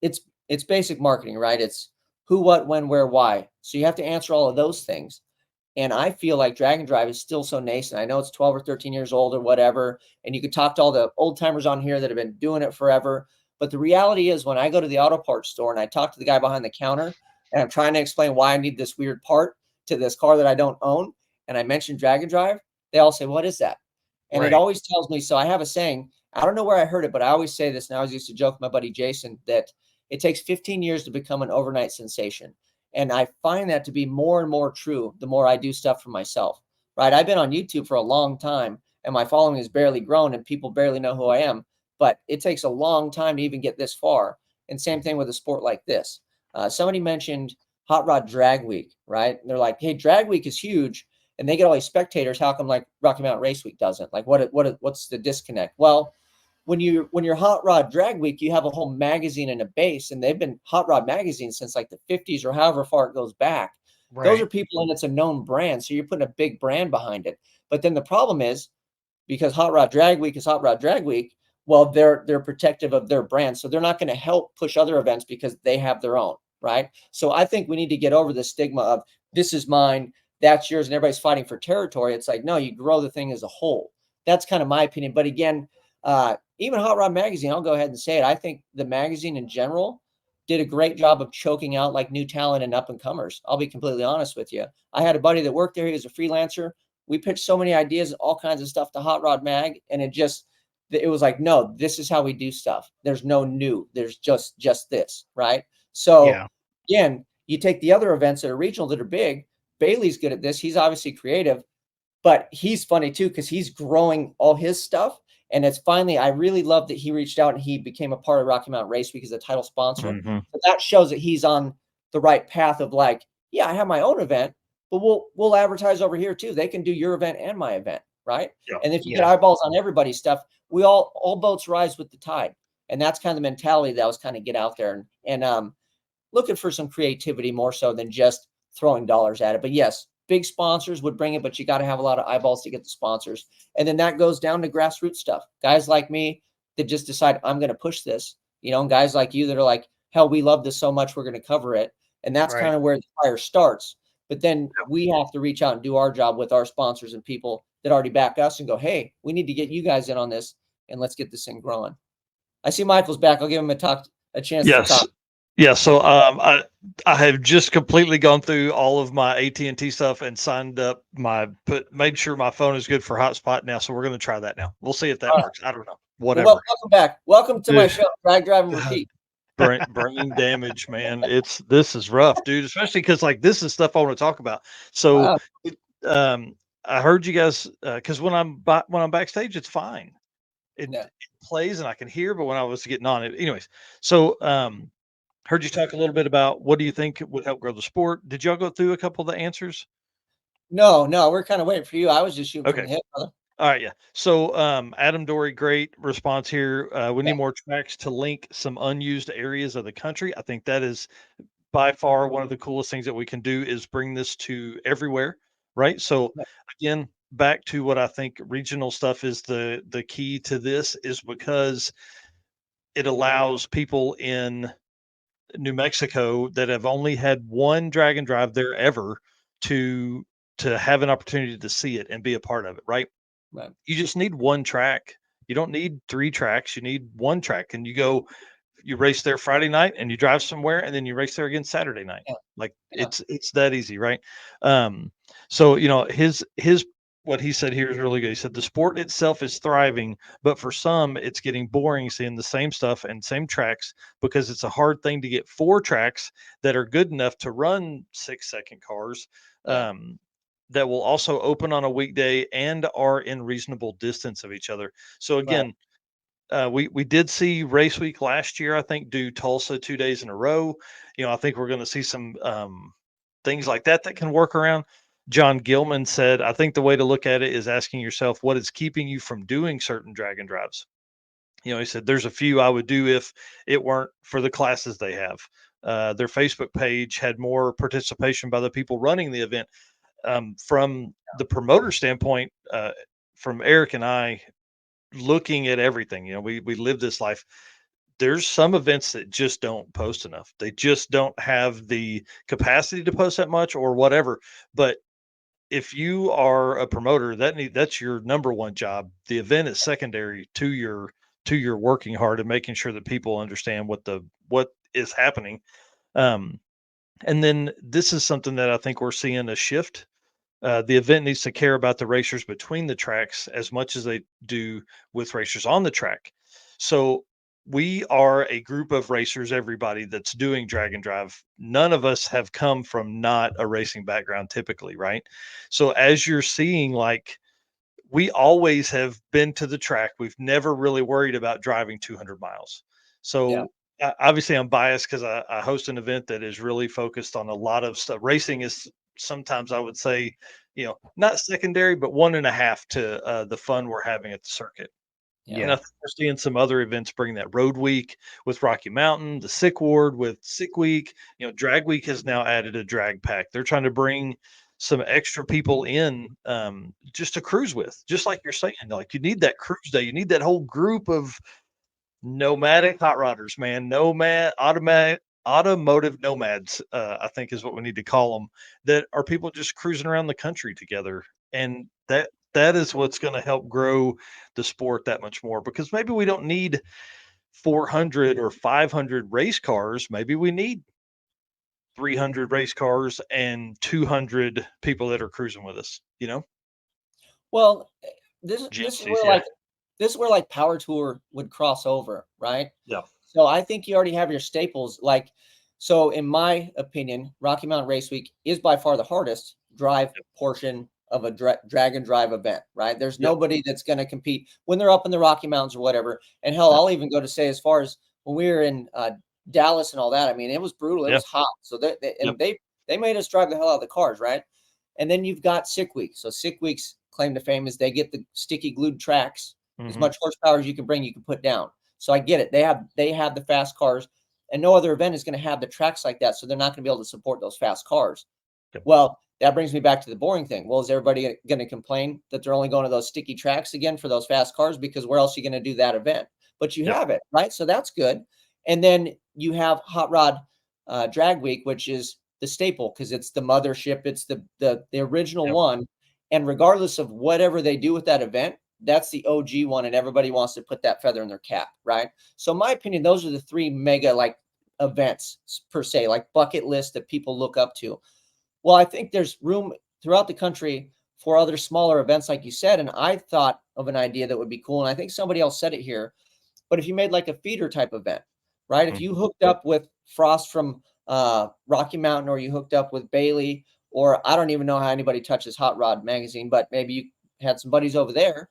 It's basic marketing, right? It's who, what, when, where, why. So you have to answer all of those things. And I feel like drag and drive is still so nascent. I know it's 12 or 13 years old or whatever. And you could talk to all the old timers on here that have been doing it forever. But the reality is, when I go to the auto parts store and I talk to the guy behind the counter and I'm trying to explain why I need this weird part to this car that I don't own, and I mention drag and drive, they all say, "What is that?" And it always tells me. So I have a saying, I don't know where I heard it, but I always say this. And I always used to joke with my buddy Jason that it takes 15 years to become an overnight sensation. And I find that to be more and more true the more I do stuff for myself, right? I've been on YouTube for a long time and my following has barely grown and people barely know who I am, but it takes a long time to even get this far. And same thing with a sport like this. Somebody mentioned Hot Rod Drag Week, right? And they're like, hey, Drag Week is huge. And they get all these spectators. How come like Rocky Mountain Race Week doesn't? Like what's the disconnect? Well, when you're Hot Rod Drag Week, you have a whole magazine and a base, and they've been Hot Rod magazine since like the 50s or however far it goes back. Those are people, and it's a known brand, so you're putting a big brand behind it. But then the problem is, because Hot Rod Drag Week is Hot Rod Drag Week, well, they're protective of their brand, so they're not going to help push other events because they have their own, right? So I think we need to get over the stigma of this is mine, that's yours, and everybody's fighting for territory. It's like, no, you grow the thing as a whole. That's kind of my opinion. But again, even Hot Rod Magazine, I'll go ahead and say it. I think the magazine in general did a great job of choking out like new talent and up and comers. I'll be completely honest with you. I had a buddy that worked there. He was a freelancer. We pitched so many ideas, all kinds of stuff to Hot Rod Mag. And it was like, no, this is how we do stuff. There's no new, there's just this, right? So again, you take the other events that are regional that are big. Bailey's good at this. He's obviously creative, but he's funny too, because he's growing all his stuff. And it's finally, I really love that he reached out and he became a part of Rocky Mountain Race Week as a title sponsor. Mm-hmm. So that shows that he's on the right path of like, yeah, I have my own event, but we'll advertise over here too. They can do your event and my event, right? Yeah. And if you get eyeballs on everybody's stuff, we all boats rise with the tide. And that's kind of the mentality that was kind of get out there and looking for some creativity more so than just throwing dollars at it. But yes, big sponsors would bring it, but you got to have a lot of eyeballs to get the sponsors. And then that goes down to grassroots stuff. Guys like me that just decide I'm going to push this, and guys like you that are like, hell, we love this so much, we're going to cover it. And that's kind of where the fire starts. But then we have to reach out and do our job with our sponsors and people that already back us and go, hey, we need to get you guys in on this and let's get this thing growing. I see Michael's back. I'll give him a chance to talk. Yeah, so I have just completely gone through all of my AT&T stuff and signed up made sure my phone is good for hotspot now. So we're going to try that now. We'll see if that works. I don't know. Whatever. Well, welcome back. Welcome to my show, Drag, Drive, and Repeat. Brain damage, man. This is rough, dude. Especially because like this is stuff I want to talk about. So, I heard you guys because when I'm backstage, it's fine. It plays and I can hear, but when I was getting on it, anyways. So, heard you talk a little bit about what do you think would help grow the sport. Did y'all go through a couple of the answers? No, we're kind of waiting for you. I was just shooting from the hip, brother. All right, yeah. So Adam Dory, great response here. We need more tracks to link some unused areas of the country. I think that is by far one of the coolest things that we can do is bring this to everywhere, right? So again, back to what I think regional stuff is the key to this is because it allows people in New Mexico that have only had one drag and drive there ever to have an opportunity to see it and be a part of it, right? Right. You just need one track. You don't need 3 tracks. You need one track, and you race there Friday night, and you drive somewhere, and then you race there again Saturday night. Yeah. Like it's that easy, right? So his what he said here is really good. He said the sport itself is thriving, but for some, it's getting boring seeing the same stuff and same tracks because it's a hard thing to get 4 tracks that are good enough to run 6-second cars. That will also open on a weekday and are in reasonable distance of each other. So again, we did see Race Week last year, I think, do Tulsa 2 days in a row. I think we're going to see some things like that can work around. John Gilman said, I think the way to look at it is asking yourself, what is keeping you from doing certain drag and drives? He said, there's a few I would do if it weren't for the classes they have. Their Facebook page had more participation by the people running the event. from the promoter standpoint, from Eric and I looking at everything, we live this life. There's some events that just don't post enough. They just don't have the capacity to post that much or whatever. But if you are a promoter, that's your number one job. The event is secondary to your working hard and making sure that people understand what is happening. Um, and then this is something that I think we're seeing a shift. The event needs to care about the racers between the tracks as much as they do with racers on the track. So we are a group of racers, everybody that's doing drag and drive. None of us have come from not a racing background typically, right? So as you're seeing, like, we always have been to the track. We've never really worried about driving 200 miles. Yeah. So obviously, I'm biased because I host an event that is really focused on a lot of stuff. Racing is sometimes, I would say, not secondary, but one and a half to the fun we're having at the circuit. And I Yeah. think we're seeing some other events bring that. Road Week with Rocky Mountain, the Sick Ward with Sick Week. Drag Week has now added a drag pack. They're trying to bring some extra people in, just to cruise with, just like you're saying. Like, you need that cruise day. You need that whole group of nomadic hot rodders, man. Automotive nomads, I think is what we need to call them. That are people just cruising around the country together, and that is what's going to help grow the sport that much more. Because maybe we don't need 400 or 500 race cars. Maybe we need 300 race cars and 200 people that are cruising with us. Well, this is Gypsies, where yeah, like Power Tour would cross over, right? yeah, So I think you already have your staples. Like, so in my opinion, Rocky Mountain Race Week is by far the hardest drive portion of a drag and drive event, right? There's yep, nobody that's going to compete when they're up in the Rocky Mountains or whatever. And hell, yep, I'll even go to say as far as when we were in Dallas and all that. I mean, it was brutal. It yeah, was hot. So yep, they made us drive the hell out of the cars, right? And then you've got Sick Week. So Sick Week's claim to fame is they get the sticky glued tracks. As hmm, much horsepower as you can bring, you can put down. So I get it. They have the fast cars, and no other event is going to have the tracks like that. So they're not going to be able to support those fast cars. yep, Well, that brings me back to the boring thing. Well, is everybody going to complain that they're only going to those sticky tracks again for those fast cars? Because where else are you going to do that event? But you yep, have it, right? So that's good. And then you have Hot Rod Drag Week, which is the staple because it's the mothership. It's the original yep, one. And regardless of whatever they do with that event, that's the OG one, and everybody wants to put that feather in their cap, right? So, in my opinion, those are the three mega like events per se, like bucket list that people look up to. Well, I think there's room throughout the country for other smaller events, like you said. And I thought of an idea that would be cool, and I think somebody else said it here. But if you made like a feeder type event, right? If mhm, you hooked up with Frost from Rocky Mountain, or you hooked up with Bailey, or I don't even know how anybody touches Hot Rod Magazine, but maybe you had some buddies over there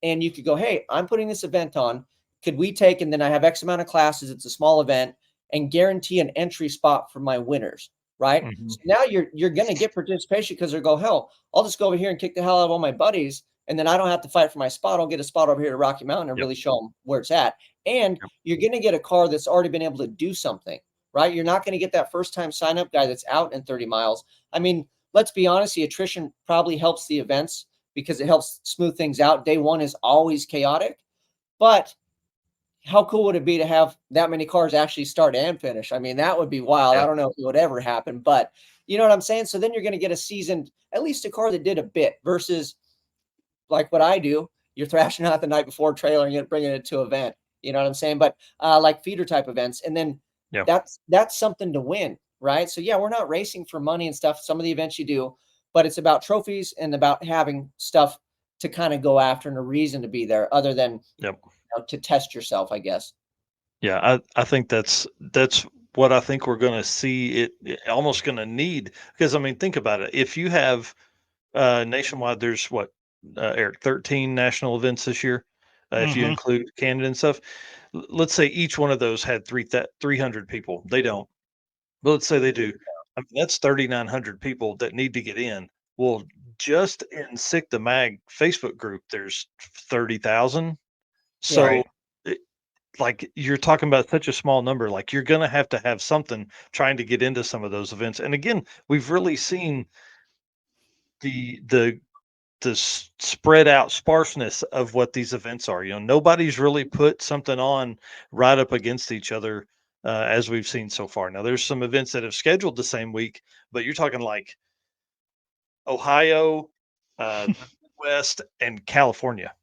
and you could go, hey, I'm putting this event on. Could we take, and then I have X amount of classes. It's a small event and guarantee an entry spot for my winners, right? mhm, So now you're going to get participation because they go, hell, I'll just go over here and kick the hell out of all my buddies. And then I don't have to fight for my spot. I'll get a spot over here at Rocky Mountain and yep, really show them where it's at. And yep, you're going to get a car that's already been able to do something, right? You're not going to get that first time sign up guy that's out in 30 miles. I mean, let's be honest, the attrition probably helps the events because it helps smooth things out. Day one is always chaotic, but how cool would it be to have that many cars actually start and finish? I mean, that would be wild. I yeah, don't know if it would ever happen, but you know what I'm saying? So then you're going to get a seasoned, at least a car that did a bit versus like what I do. You're thrashing out the night before trailer and you're bringing it to an event. You know what I'm saying? But like feeder type events. And then yeah. that's something to win, right? So yeah, we're not racing for money and stuff. Some of the events you do, but it's about trophies and about having stuff to kind of go after and a reason to be there other than Yep. to test yourself, I guess. Yeah, I think that's what I think we're going to see almost going to need, because I mean, think about it. If you have nationwide, there's what, Eric, 13 national events this year, if you Hmm. include Canada and stuff. Let's say each one of those had 300 people. They don't, but let's say they do. I mean, that's 3,900 people that need to get in. Well, just in Sick the Mag Facebook group, there's 30,000. Yeah. So like, you're talking about such a small number, like, you're gonna have to have something trying to get into some of those events. And again, we've really seen the spread out sparseness of what these events are. Nobody's really put something on right up against each other as we've seen so far. Now, there's some events that have scheduled the same week, but you're talking like Ohio, the West, and California.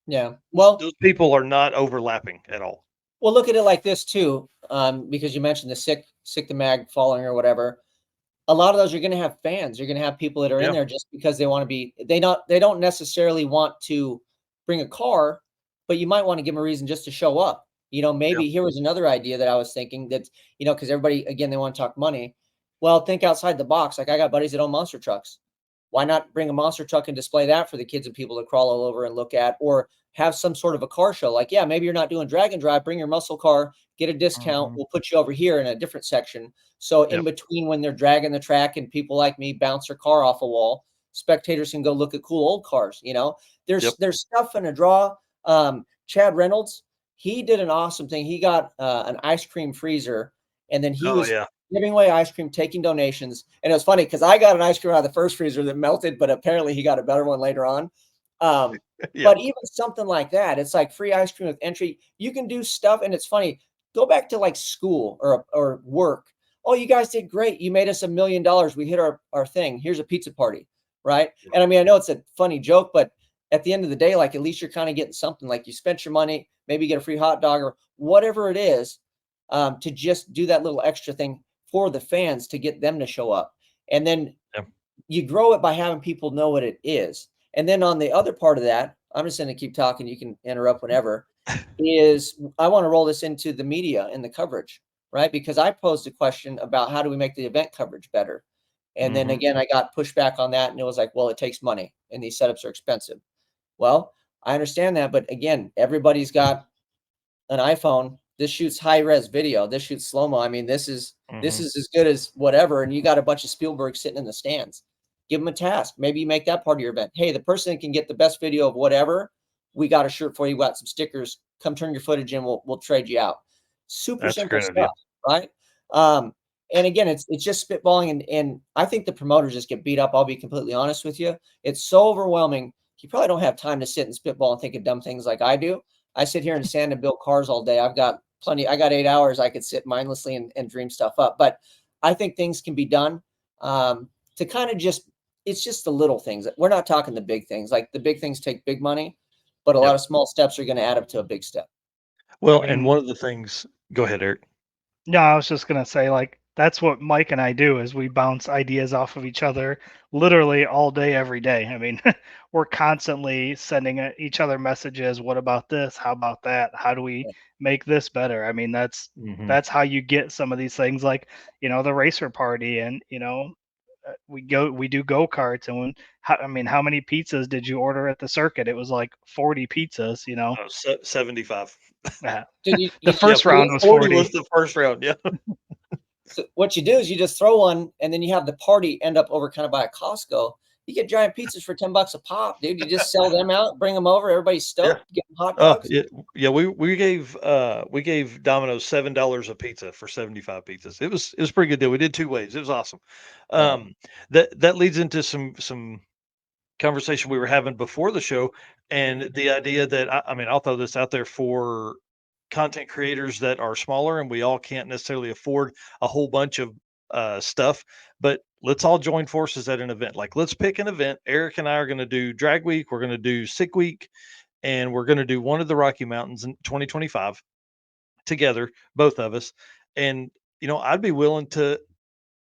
Yeah. Well, Those people are not overlapping at all. Well, look at it like this too, because you mentioned the sick the mag following or whatever. A lot of those you're going to have fans. You're going to have people that are in Yeah. there just because they want to be. They don't necessarily want to bring a car, but you might want to give them a reason just to show up. Maybe here was another idea that I was thinking that because everybody again they want to talk money. Well, think outside the box. Like I got buddies that own monster trucks. Why not bring a monster truck and display that for the kids and people to crawl all over and look at, or have some sort of a car show? Like, yeah, maybe you're not doing drag and drive, bring your muscle car, get a discount. Mhm. We'll put you over here in a different section. So in Yep. between when they're dragging the track and people like me bounce their car off a wall, spectators can go look at cool old cars. There's Yep. there's stuff in a draw. Chad Reynolds, he did an awesome thing. He got an ice cream freezer, and then he Oh was yeah. giving away ice cream, taking donations. And it was funny because I got an ice cream out of the first freezer that melted, but apparently he got a better one later on. Yeah. But even something like that, it's like free ice cream with entry. You can do stuff, and it's funny. Go back to like school or work. Oh, you guys did great. You made us $1 million. We hit our thing. Here's a pizza party, right? And I mean, I know it's a funny joke, but at the end of the day, like at least you're kind of getting something. Like you spent your money, maybe get a free hot dog or whatever it is, to just do that little extra thing for the fans to get them to show up. And then Yeah. you grow it by having people know what it is. And then on the other part of that, I'm just going to keep talking. You can interrupt whenever. Is I want to roll this into the media and the coverage, right? Because I posed a question about how do we make the event coverage better? And then Mhm. again, I got pushback on that, and it was like, well, it takes money, and these setups are expensive. Well, I understand that, but again, everybody's got an iPhone. This shoots high res video. This shoots slow mo. I mean, this is Mhm. as good as whatever. And you got a bunch of Spielberg sitting in the stands. Give them a task. Maybe you make that part of your event. Hey, the person that can get the best video of whatever, we got a shirt for you. We got some stickers. Come turn your footage in. We'll trade you out. Super That's a simple great idea. stuff, right? And again, it's just spitballing, and I think the promoters just get beat up. I'll be completely honest with you. It's so overwhelming. You probably don't have time to sit and spitball and think of dumb things like I do. I sit here and sand and build cars all day. I've got plenty. I got 8 hours. I could sit mindlessly and dream stuff up. But I think things can be done to kind of just. It's just the little things. We're not talking the big things. Like the big things take big money, but a lot Yep. of small steps are going to add up to a big step. Well, I and mean, one of the things. Go ahead, Eric. no, I was just gonna say, like, that's what Mike and I do is we bounce ideas off of each other literally all day, every day. I mean, we're constantly sending each other messages. What about this? How about that? How do we make this better? I mean, Mhm. that's how you get some of these things, like the racer party, and we do go-karts, and I mean, how many pizzas did you order at the circuit? It was like 40 pizzas. 75. Uh, Dude, the Yeah, first round was 40 40. was the first round. Yeah. So what you do is you just throw one, and then you have the party end up over kind of by a Costco. You get giant pizzas for $10 a pop, dude. You just sell them out, bring them over. Everybody's Yeah. stoked. Get them hot Oh, dogs. yeah. We gave Domino's $7 a pizza for 75 pizzas. It was a pretty good deal. We did 2 ways. It was awesome. Yeah. That leads into some conversation we were having before the show, and the idea that I mean, I'll throw this out there for content creators that are smaller, and we all can't necessarily afford a whole bunch of stuff, but let's all join forces at an event. Like, let's pick an event. Eric and I are going to do Drag Week. We're going to do Sick Week, and we're going to do one of the Rocky Mountains in 2025 together, both of us. And I'd be willing to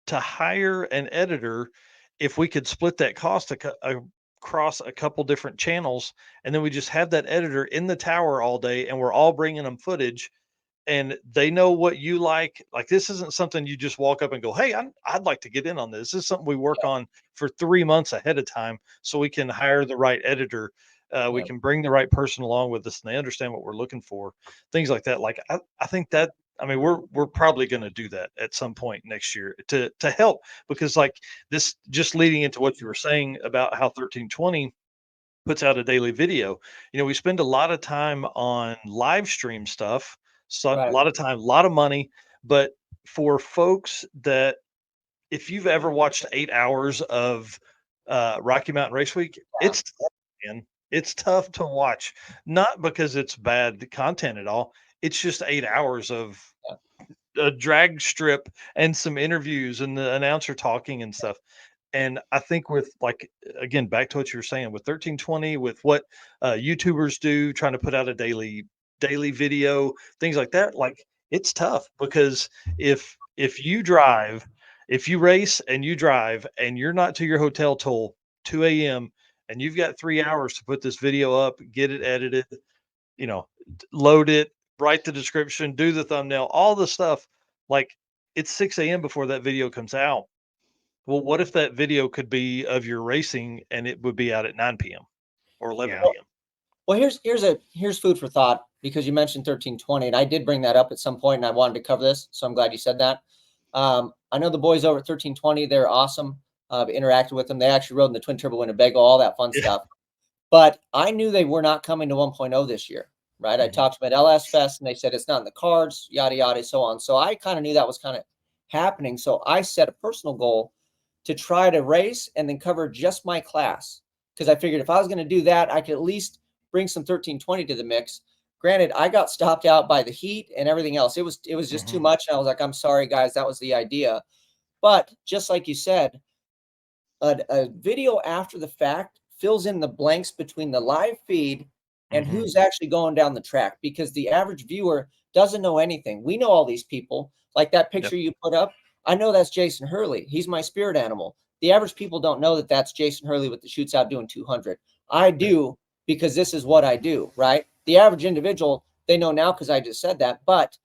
hire an editor if we could split that cost across a couple different channels, and then we just have that editor in the tower all day, and we're all bringing them footage, and they know what you like. Like, this isn't something you just walk up and go, "Hey, I'd like to get in on this." This is something we work on for 3 months ahead of time, so we can hire the right editor. We Yeah. can bring the right person along with us, and they understand what we're looking for. Things like that. Like, I think that. I mean, we're probably going to do that at some point next year to help, because like this, just leading into what you were saying about how 1320 puts out a daily video. We spend a lot of time on live stream stuff, so a Right. lot of time, a lot of money. But for folks that, if you've ever watched 8 hours of Rocky Mountain Race Week, it's tough, man. It's tough to watch, not because it's bad content at all. It's just 8 hours of a drag strip and some interviews and the announcer talking and stuff. And I think with like again, back to what you were saying with 1320, with what YouTubers do, trying to put out a daily video, things like that, like it's tough because if you drive, if you race and you drive and you're not to your hotel till 2 a.m. and you've got 3 hours to put this video up, get it edited, load it, write the description, do the thumbnail, all the stuff. Like it's 6 a.m. before that video comes out. Well, what if that video could be of your racing and it would be out at 9 p.m. or 11 p.m.? Well, here's food for thought, because you mentioned 1320, and I did bring that up at some point, and I wanted to cover this, so I'm glad you said that. I know the boys over at 1320; they're awesome. I've interacted with them. They actually rode in the twin turbo Winnebago, all that fun stuff. But I knew they were not coming to 1.0 this year, right? I talked to them at LS Fest, and they said it's not in the cards, yada yada, so on. So I kind of knew that was kind of happening. So I set a personal goal to try to race and then cover just my class, because I figured if I was going to do that, I could at least bring some 1320 to the mix. Granted, I got stopped out by the heat and everything else. It was just too much. And I was like, I'm sorry, guys, that was the idea. But just like you said, a video after the fact fills in the blanks between the live feed and who's actually going down the track, because the average viewer doesn't know anything. We know all these people. Like that picture you put up, I know that's Jason Hurley. He's my spirit animal. The average people don't know that that's Jason Hurley with the shoots out doing 200. I do, because this is what I do, right? The average individual, they know now because I just said that, but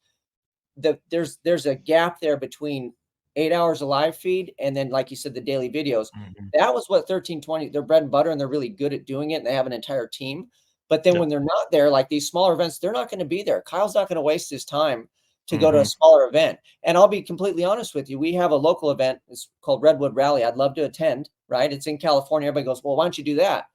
there's a gap there between 8 hours of live feed and then, like you said, the daily videos. That was what 1320, their bread and butter, and they're really good at doing it, and they have an entire team. But then when they're not there, like these smaller events, they're not going to be there. Kyle's not going to waste his time to go to a smaller event. And I'll be completely honest with you. We have a local event. It's called Redwood Rally. I'd love to attend, right? It's in California. Everybody goes, well, why don't you do that?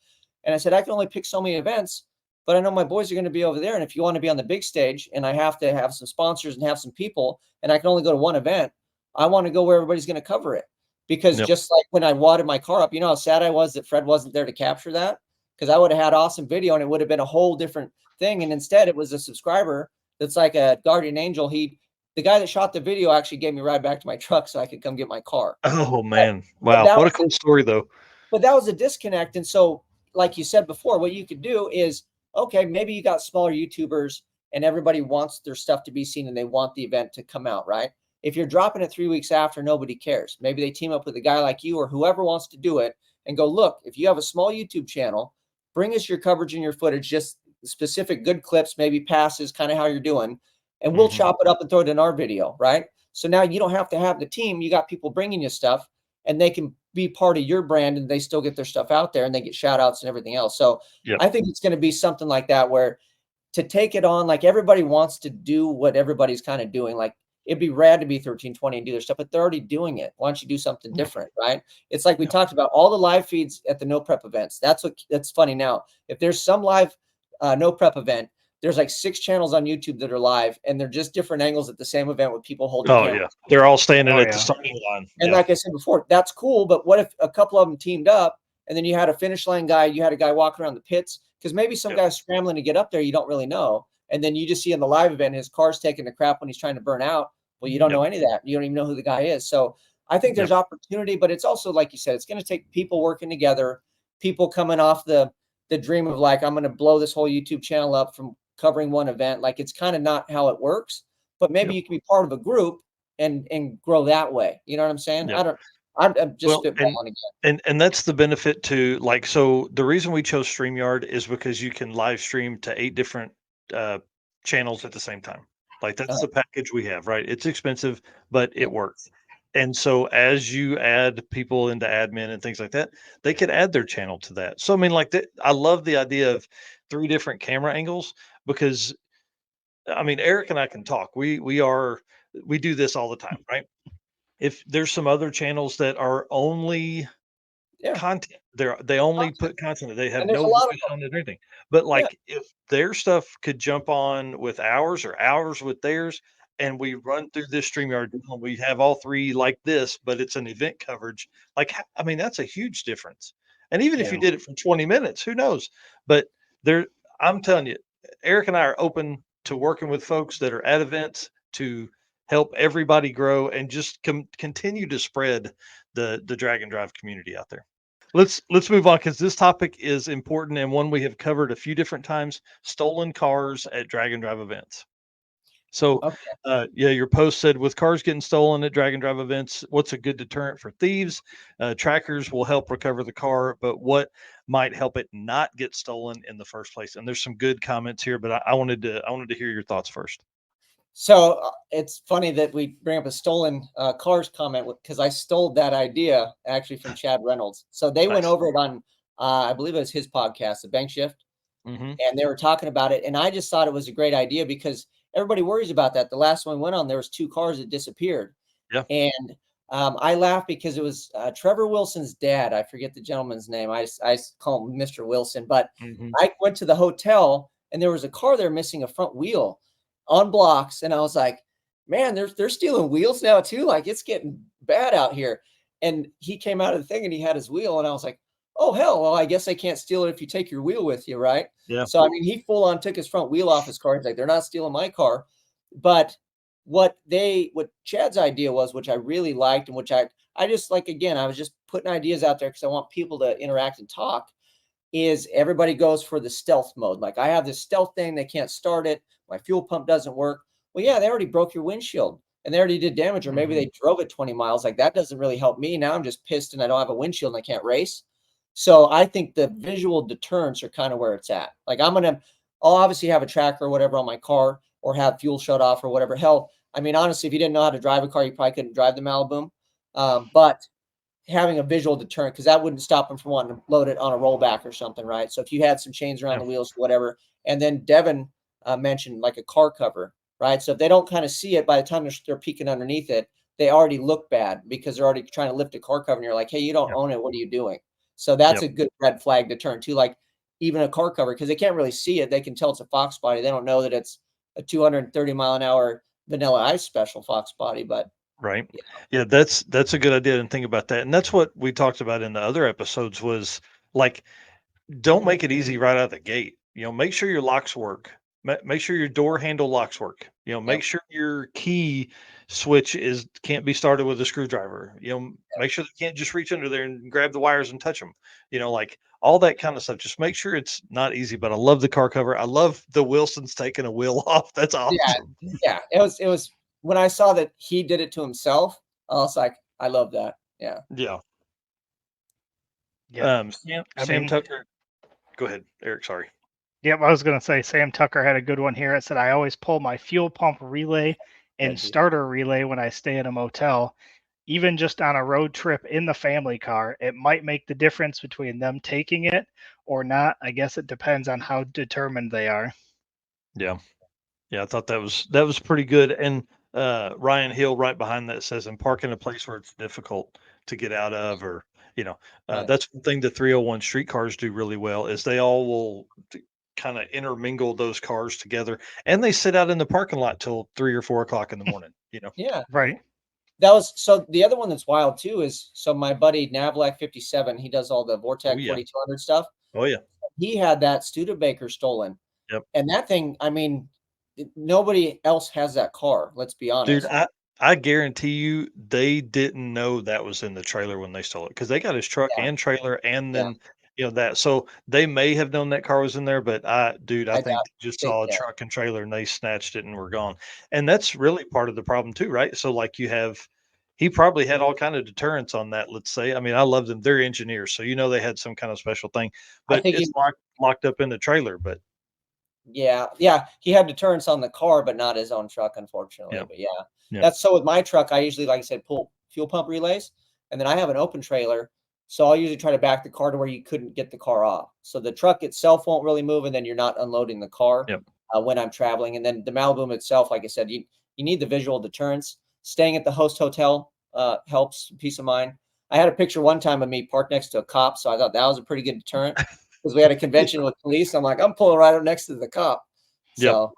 And I said, I can only pick so many events, but I know my boys are going to be over there. And if you want to be on the big stage and I have to have some sponsors and have some people, and I can only go to one event, I want to go where everybody's going to cover it. Because just like when I wadded my car up, you know how sad I was that Fred wasn't there to capture that? Because I would have had awesome video and it would have been a whole different thing. And instead it was a subscriber that's like a guardian angel. The guy that shot the video actually gave me a ride back to my truck so I could come get my car. Oh man. Wow. What a cool story though. But that was a disconnect. And so, like you said before, what you could do is, okay, maybe you got smaller YouTubers and everybody wants their stuff to be seen and they want the event to come out, right? If you're dropping it 3 weeks after, nobody cares. Maybe they team up with a guy like you or whoever wants to do it and go, look, if you have a small YouTube channel, bring us your coverage and your footage, just specific good clips, maybe passes, kind of how you're doing, and we'll chop it up and throw it in our video, right? So now you don't have to have the team. You got people bringing you stuff and they can be part of your brand and they still get their stuff out there and they get shout outs and everything else. So I think it's going to be something like that, where to take it on, like everybody wants to do what everybody's kind of doing. Like it'd be rad to be 1320 and do their stuff, but they're already doing it. Why don't you do something different, right? It's like we talked about all the live feeds at the No Prep events. That's funny now. If there's some live No Prep event, there's like 6 channels on YouTube that are live, and they're just different angles at the same event with people holding cameras. Yeah, they're all standing at the starting line. And like I said before, that's cool. But what if a couple of them teamed up, and then you had a finish line guy, you had a guy walking around the pits, because maybe some guy's scrambling to get up there, you don't really know, and then you just see in the live event his car's taking the crap when he's trying to burn out. Well, you don't know any of that. You don't even know who the guy is. So I think there's opportunity, but it's also, like you said, it's going to take people working together, people coming off the dream of like, I'm going to blow this whole YouTube channel up from covering one event. Like it's kind of not how it works, but maybe you can be part of a group and grow that way. You know what I'm saying? I'm just spitballing again. And that's the benefit to, like, so the reason we chose StreamYard is because you can live stream to 8 different channels at the same time. Like that's the package we have, right? It's expensive, but it works. And so as you add people into admin and things like that, they could add their channel to that. So, I mean, like I love the idea of 3 different camera angles, because I mean, Eric and I can talk. We do this all the time, right? If there's some other channels that are only content, they only put content, they have no voice on it or anything. But like if their stuff could jump on with ours or ours with theirs, and we run through this StreamYard, we have all 3 like this, but it's an event coverage. Like, I mean, that's a huge difference. And even if you Yeah. did it for 20 minutes, who knows? But there, I'm telling you, Eric and I are open to working with folks that are at events to help everybody grow and just continue to spread the drag and drive community out there. Let's move on because this topic is important and one we have covered a few different times: stolen cars at drag and drive events. So, Okay. yeah, your post said with cars getting stolen at drag and drive events, what's a good deterrent for thieves? Trackers will help recover the car, but what might help it not get stolen in the first place? And there's some good comments here, but I wanted to hear your thoughts first. So it's funny that we bring up a stolen cars comment because I stole that idea actually from Chad Reynolds. So they went Nice. over it on, I believe it was his podcast, The Bank Shift, Hmm. and they were talking about it. And I just thought it was a great idea because everybody worries about that. The last one went on, there was 2 cars that disappeared. Yeah. And I laughed because it was Trevor Wilson's dad. I forget the gentleman's name. I call him Mr. Wilson. But Hmm. I went to the hotel and there was a car there missing a front wheel on blocks. And I was like, man, they're stealing wheels now too. Like it's getting bad out here. And he came out of the thing and he had his wheel. And I was like, oh, hell, well, I guess they can't steal it if you take your wheel with you, right? Yeah. So, I mean, he full on took his front wheel off his car. He's like, they're not stealing my car. But what Chad's idea was, which I really liked, and which I just like, again, I was just putting ideas out there because I want people to interact and talk, is everybody goes for the stealth mode. Like I have this stealth thing, they can't start it. My fuel pump doesn't work. Well, yeah, they already broke your windshield and they already did damage, or maybe Hmm. they drove it 20 miles. Like that doesn't really help me. Now I'm just pissed and I don't have a windshield and I can't race. So I think the visual deterrents are kind of where it's at. Like I'll obviously have a tracker or whatever on my car or have fuel shut off or whatever. Hell, I mean, honestly, if you didn't know how to drive a car, you probably couldn't drive the Malibu. But having a visual deterrent, because that wouldn't stop them from wanting to load it on a rollback or something, right? So if you had some chains around Yeah. the wheels, whatever, and then Devin mentioned like a car cover, right? So if they don't kind of see it by the time they're peeking underneath it, they already look bad because they're already trying to lift a car cover, and you're like, hey, you don't Yeah. own it. What are you doing? So that's Yep. a good red flag deterrent too. Like even a car cover, because they can't really see it. They can tell it's a Fox body. They don't know that it's a 230-mile-an-hour Vanilla Ice special Fox body, but Right. yeah, Yeah, that's a good idea and think about that. And that's what we talked about in the other episodes was like don't make it easy right out of the gate. Make sure your locks work. Make sure your door handle locks work. Make yep, sure your key switch can't be started with a screwdriver. Make sure they can't just reach under there and grab the wires and touch them. Like all that kind of stuff. Just make sure it's not easy. But I love the car cover. I love the Wilson's taking a wheel off. That's yeah, awesome. yeah. It was when I saw that he did it to himself, I was like, I love that. Yeah. Yeah. Yep. Sam, I Sam mean, Tucker. Go ahead, Eric. Sorry. yep, I was going to say Sam Tucker had a good one here. It said, I always pull my fuel pump relay and That'd be starter relay when I stay at a motel. Even just on a road trip in the family car, it might make the difference between them taking it or not. I guess it depends on how determined they are. Yeah. Yeah, I thought that was pretty good. And Ryan Hill right behind that says, and park in a place where it's difficult to get out of, or right. that's one thing the 301 streetcars do really well is they all will kind of intermingle those cars together, and they sit out in the parking lot till 3 or 4 o'clock in the morning. Yeah. Right. That was so the other one that's wild too is so my buddy Navlac 57, he does all the Oh Vortec yeah, 4200 stuff. oh yeah, He had that Studebaker stolen. yep. And that thing, I mean, nobody else has that car, let's be Dude, honest. I guarantee you they didn't know that was in the trailer when they stole it because they got his truck Yeah, and trailer and yeah. then that. So they may have known that car was in there, but I I think doubt they just they saw a yeah. truck and trailer and they snatched it and were gone. And that's really part of the problem too, right? So like he probably had all kind of deterrents on that. Let's say, I mean, I love them. They're engineers, so they had some kind of special thing, I but think it's he locked up in the trailer. But yeah, he had deterrents on the car, but not his own truck, unfortunately. yeah, But yeah, yeah, that's so with my truck, I usually, like I said, pull fuel pump relays, and then I have an open trailer. So I'll usually try to back the car to where you couldn't get the car off. So the truck itself won't really move, and then you're not unloading the car yep, when I'm traveling. And then the Malibu itself, like I said, you need the visual deterrence. Staying at the host hotel helps peace of mind. I had a picture one time of me parked next to a cop, so I thought that was a pretty good deterrent because we had a convention with police. I'm like, I'm pulling right up next to the cop. yep. So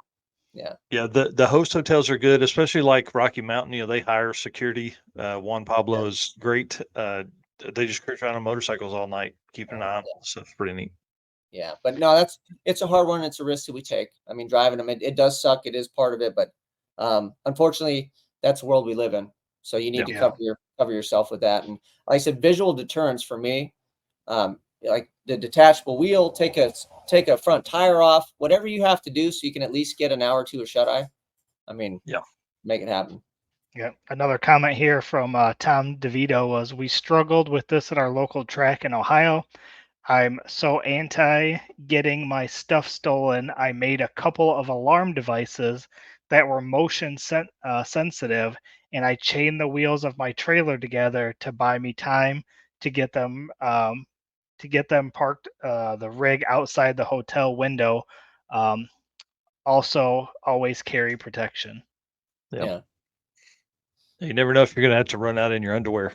yeah, Yeah, the host hotels are good, especially like Rocky Mountain. They hire security. Juan yeah, Pablo is great. they just cruise around on motorcycles all night, keeping an eye on Yeah. all stuff. Pretty neat. Yeah, but no, it's a hard one. It's a risk that we take. I mean, driving them, it does suck. It is part of it, but unfortunately, that's the world we live in. So you need to Yeah. cover yourself with that. And like I said, visual deterrence for me, like the detachable wheel, take a front tire off, whatever you have to do, so you can at least get an hour or two of shut eye. I mean, Yeah. make it happen. Yeah. Another comment here from Tom DeVito was, we struggled with this at our local track in Ohio. I'm so anti getting my stuff stolen. I made a couple of alarm devices that were motion sensitive, and I chained the wheels of my trailer together to buy me time to get them parked the rig outside the hotel window. Um, Also, always carry protection. Yeah. Yeah. You never know if you're gonna have to run out in your underwear.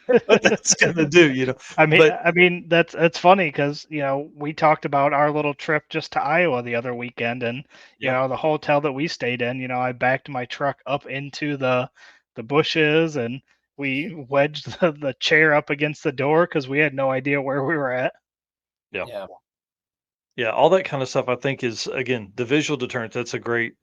What that's gonna do. But I mean that's funny because we talked about our little trip just to Iowa the other weekend, and yeah, the hotel that we stayed in. I backed my truck up into the bushes, and we wedged the chair up against the door because we had no idea where we were at. yeah. Yeah. Yeah, all that kind of stuff I think is, again, the visual deterrent. That's a great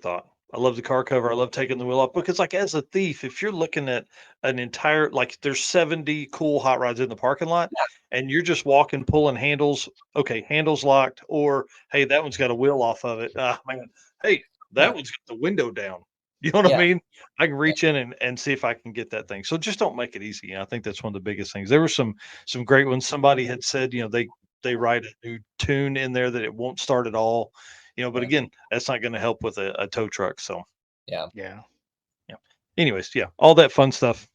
thought. I love the car cover. I love taking the wheel off because, like, as a thief, if you're looking at an entire, like, there's 70 cool hot rods in the parking lot, and you're just walking, pulling handles. Okay, handles locked, or hey, that one's got a wheel off of it. Ah, man, hey, that Yeah. one's got the window down. You know what I Yeah. mean? I can reach in and see if I can get that thing. So just don't make it easy. I think that's one of the biggest things. There were some great ones. Somebody had said, they write a new tune in there that it won't start at all, but Yeah. again, that's not going to help with a tow truck. So, Yeah. Yeah. yeah. Anyways, yeah, all that fun stuff.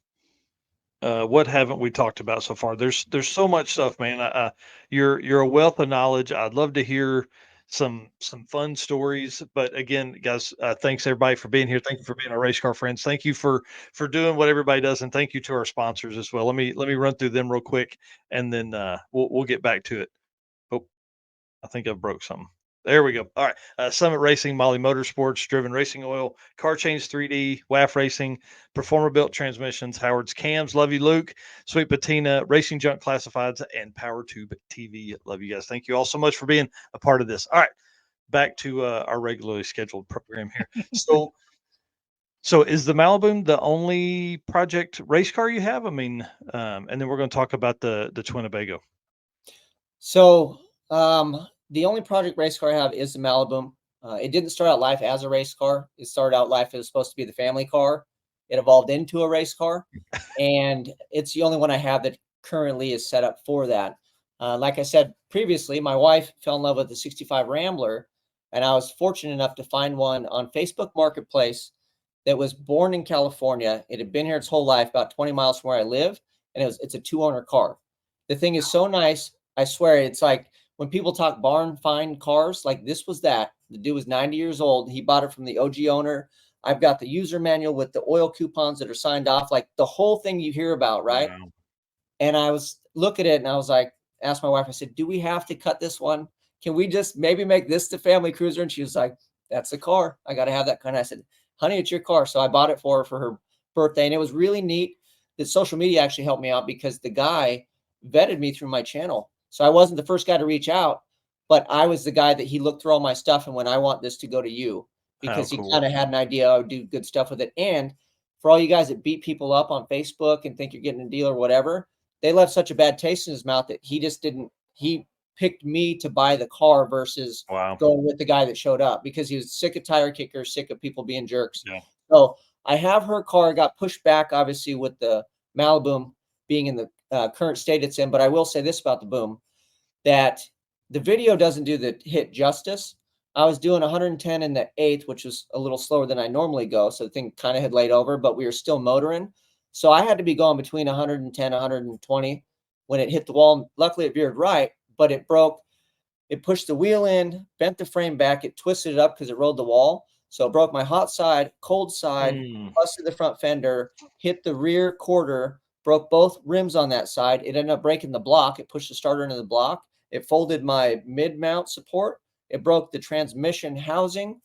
What haven't we talked about so far? There's so much stuff, man. You're a wealth of knowledge. I'd love to hear some fun stories. But again, guys, thanks everybody for being here. Thank you for being our race car friends. Thank you for doing what everybody does, and thank you to our sponsors as well. Let me run through them real quick, and then we'll get back to it. Oh, I think I broke something. There we go. All right. Summit Racing, Molly Motorsports, Driven Racing Oil, Car Change 3D, WAF Racing, Performer Built Transmissions, Howard's Cams, love you, Luke, Sweet Patina, Racing Junk Classifieds, and PowerTube TV. Love you guys. Thank you all so much for being a part of this. All right. Back to our regularly scheduled program here. So is the Malibu the only project race car you have? I mean, and then we're going to talk about the Twinnebago. So the only project race car I have is the Malibu. It didn't start out life as a race car. It started out life, it was supposed to be the family car. It evolved into a race car, and it's the only one I have that currently is set up for that. Like I said previously, my wife fell in love with the 65 Rambler, and I was fortunate enough to find one on Facebook Marketplace that was born in California. It had been here its whole life, about 20 miles from where I live, and it's a 2-owner car. The thing is so nice. I swear, it's like when people talk barn find cars, like this was that. The dude was 90 years old. He bought it from the OG owner. I've got the user manual with the oil coupons that are signed off, like the whole thing you hear about, right? Wow. And I was look at it and I was like, asked my wife, I said, do we have to cut this one? Can we just maybe make this the family cruiser? And she was like, that's the car. I got to have that car. And I said, honey, it's your car. So I bought it for her birthday. And it was really neat that social media actually helped me out because the guy vetted me through my channel. So I wasn't the first guy to reach out, but I was the guy that he looked through all my stuff and when I want this to go to you, because he cool. kind of had an idea I would do good stuff with it. And for all you guys that beat people up on Facebook and think you're getting a deal or whatever, they left such a bad taste in his mouth that he picked me to buy the car versus Wow. going with the guy that showed up because he was sick of tire kickers, sick of people being jerks. Yeah. So I have her car, got pushed back, obviously, with the Malibu being in the current state it's in. But I will say this about the Boom, that the video doesn't do the hit justice. I was doing 110 in the 8th, which was a little slower than I normally go. So the thing kind of had laid over, but we were still motoring. So I had to be going between 110, 120 when it hit the wall. Luckily, it veered right, but it broke. It pushed the wheel in, bent the frame back. It twisted it up because it rolled the wall. So it broke my hot side, cold side, busted the front fender, hit the rear quarter, broke both rims on that side. It ended up breaking the block. It pushed the starter into the block. It folded my mid-mount support. It broke the transmission housing.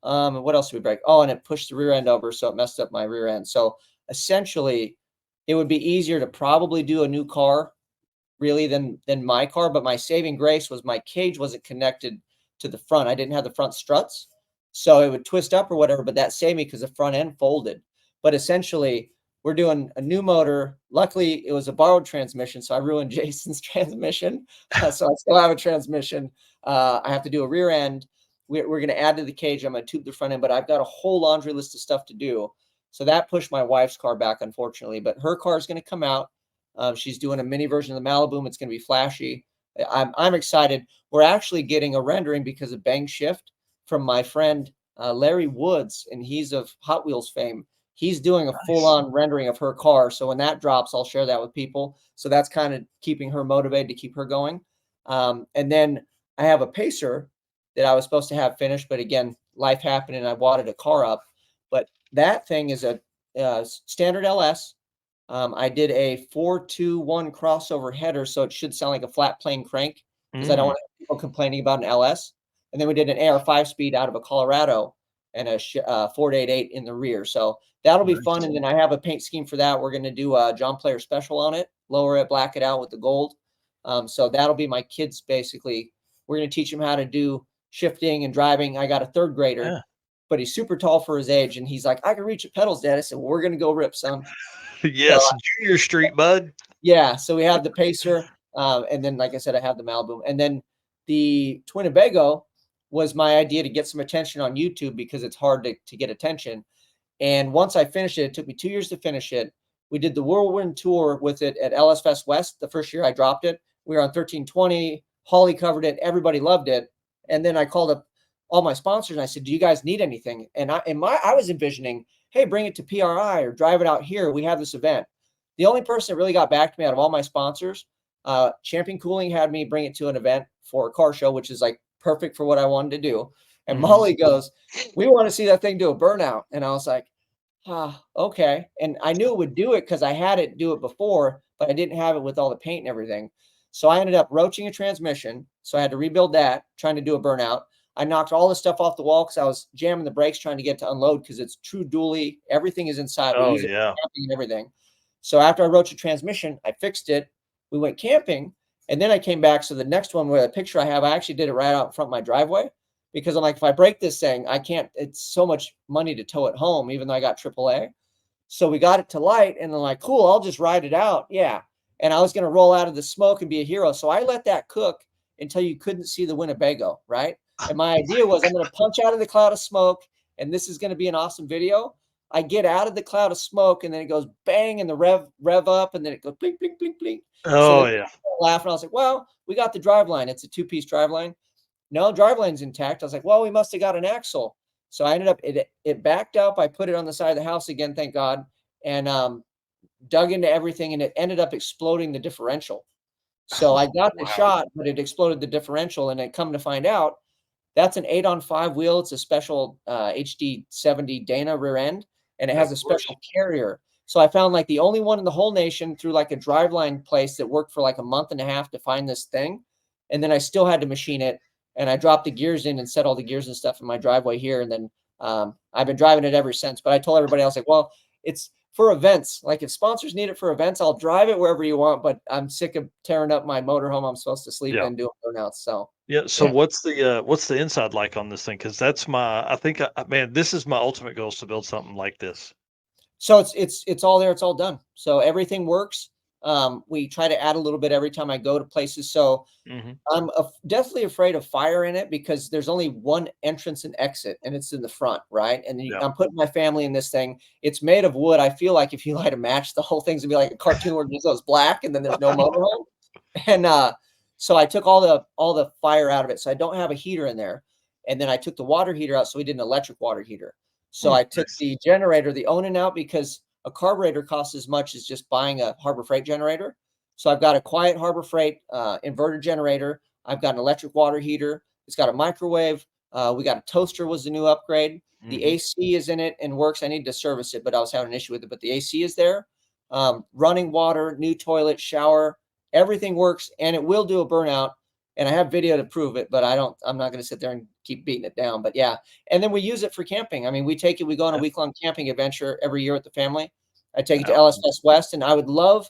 What else did we break? Oh, and it pushed the rear end over, so it messed up my rear end. So essentially, it would be easier to probably do a new car really than my car. But my saving grace was my cage wasn't connected to the front. I didn't have the front struts, so it would twist up or whatever. But that saved me because the front end folded. But essentially, we're doing a new motor. Luckily, it was a borrowed transmission, so I ruined Jason's transmission. So I still have a transmission. I have to do a rear end. We're going to add to the cage. I'm going to tube the front end, but I've got a whole laundry list of stuff to do. So that pushed my wife's car back, unfortunately. But her car is going to come out. She's doing a mini version of the Malibu. It's going to be flashy. I'm excited. We're actually getting a rendering because of Bang Shift from my friend Larry Woods, and he's of Hot Wheels fame. He's doing a full-on rendering of her car. So when that drops, I'll share that with people. So that's kind of keeping her motivated to keep her going. And then I have a Pacer that I was supposed to have finished, but again, life happened and I wadded a car up. But that thing is a standard LS. I did a 421 crossover header, so it should sound like a flat plane crank because I don't want people complaining about an LS. And then we did an AR5 speed out of a Colorado and a 488 in the rear. So that'll be fun. And then I have a paint scheme for that. We're going to do a John Player special on it, lower it, black it out with the gold. So that'll be my kids basically. We're going to teach him how to do shifting and driving. I got a third grader, but he's super tall for his age. And he's like, I can reach the pedals, Dad. I said, well, we're going to go rip, son. Yes, so, Junior Street, bud. Yeah. So we have the Pacer. And then, like I said, I have the Malibu. And then the Twinnebago was my idea to get some attention on YouTube because it's hard to get attention. And once I finished it, it took me 2 years to finish it. We did the whirlwind tour with it at LS Fest West. The first year I dropped it, we were on 1320. Holly covered it. Everybody loved it. And then I called up all my sponsors and I said, do you guys need anything? And I was envisioning, hey, bring it to PRI or drive it out here. We have this event. The only person that really got back to me out of all my sponsors, Champion Cooling had me bring it to an event for a car show, which is like perfect for what I wanted to do. And Molly goes, we want to see that thing do a burnout. And I was like, okay. And I knew it would do it because I had it do it before, but I didn't have it with all the paint and everything. So I ended up roaching a transmission. So I had to rebuild that, trying to do a burnout. I knocked all the stuff off the wall because I was jamming the brakes trying to get to unload because it's true dually. Everything is inside. We use it for camping and everything. So after I roached a transmission, I fixed it. We went camping. And then I came back. So the next one where the picture I have, I actually did it right out in front of my driveway because I'm like, if I break this thing, I can't, it's so much money to tow it home, even though I got AAA. So we got it to light and I'm like, cool, I'll just ride it out. Yeah. And I was going to roll out of the smoke and be a hero. So I let that cook until you couldn't see the Winnebago, right? And my idea was I'm going to punch out of the cloud of smoke and this is going to be an awesome video. I get out of the cloud of smoke and then it goes bang and the rev up and then it goes blink, blink, blink, blink. Oh, so yeah. Laughing. I was like, well, we got the driveline. It's a 2-piece driveline. No, driveline's intact. I was like, well, we must have got an axle. So I ended up, it backed up. I put it on the side of the house again, thank God, and dug into everything, and it ended up exploding the differential. So I got the shot, but it exploded the differential, and it come to find out, that's an 8-on-5 wheel. It's a special HD 70 Dana rear end, and it has a special carrier. So I found like the only one in the whole nation through like a driveline place that worked for like a month and a half to find this thing. And then I still had to machine it. And I dropped the gears in and set all the gears and stuff in my driveway here. And then I've been driving it ever since. But I told everybody, I was like, well, it's for events. Like if sponsors need it for events, I'll drive it wherever you want. But I'm sick of tearing up my motorhome I'm supposed to sleep in doing burnouts. So So what's the inside like on this thing? Because that's man, this is my ultimate goal is to build something like this. So it's all there. It's all done. So everything works. We try to add a little bit every time I go to places. So I'm definitely afraid of fire in it because there's only one entrance and exit and it's in the front. Right. And then I'm putting my family in this thing. It's made of wood. I feel like if you light a match, the whole thing's gonna be like a cartoon where it just goes black and then there's no motorhome. And so I took all the fire out of it. So I don't have a heater in there. And then I took the water heater out. So we did an electric water heater. So I took the generator, the Onan out because a carburetor costs as much as just buying a Harbor Freight generator. So I've got a quiet Harbor Freight inverter generator. I've got an electric water heater. It's got a microwave. We got a toaster was the new upgrade. The AC is in it and works. I need to service it, but I was having an issue with it. But the AC is there. Running water, new toilet, shower, everything works, and it will do a burnout. And I have video to prove it, but I'm not going to sit there and keep beating it down. But yeah. And then we use it for camping. I mean, we go on a week-long camping adventure every year with the family. I take it to LS Fest West, and I would love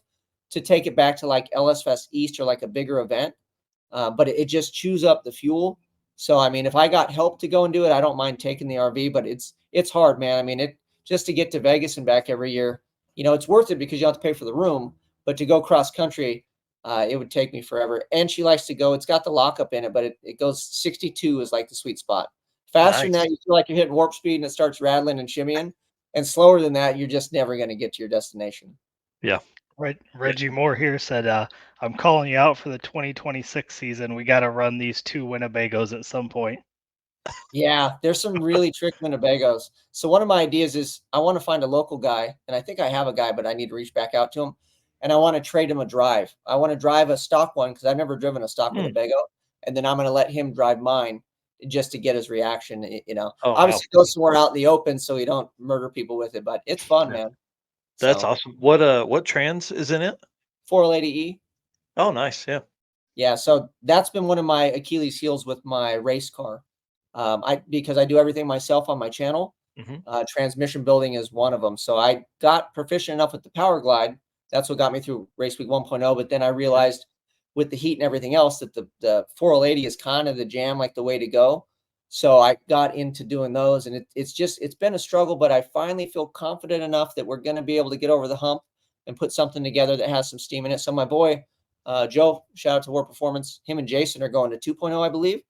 to take it back to like LS Fest East or like a bigger event. But it just chews up the fuel. So I mean, if I got help to go and do it, I don't mind taking the RV, but it's hard, man. I mean, it just to get to Vegas and back every year, it's worth it because you have to pay for the room, but to go cross country, it would take me forever. And she likes to go. It's got the lockup in it, but it goes 62 is like the sweet spot. Faster than that, you feel like you're hitting warp speed and it starts rattling and shimmying. And slower than that, you're just never going to get to your destination. Yeah. Reggie Moore here said, I'm calling you out for the 2026 season. We got to run these 2 Winnebagos at some point. Yeah, there's some really trick Winnebagos. So one of my ideas is I want to find a local guy, and I think I have a guy, but I need to reach back out to him. And I want to trade him a drive. I want to drive a stock one because I've never driven a stock Winnebago. And then I'm going to let him drive mine just to get his reaction. Obviously go somewhere out in the open so we don't murder people with it, but it's fun, man. That's awesome. What trans is in it? 480E. Oh, nice. Yeah. Yeah. So that's been one of my Achilles heels with my race car. Because I do everything myself on my channel. Transmission building is one of them. So I got proficient enough with the Power Glide. That's what got me through Race Week 1.0. But then I realized with the heat and everything else that the 480 is kind of the jam, like the way to go. So I got into doing those, and it's been a struggle, but I finally feel confident enough that we're going to be able to get over the hump and put something together that has some steam in it. So my boy, Joe, shout out to War Performance. Him and Jason are going to 2.0, I believe.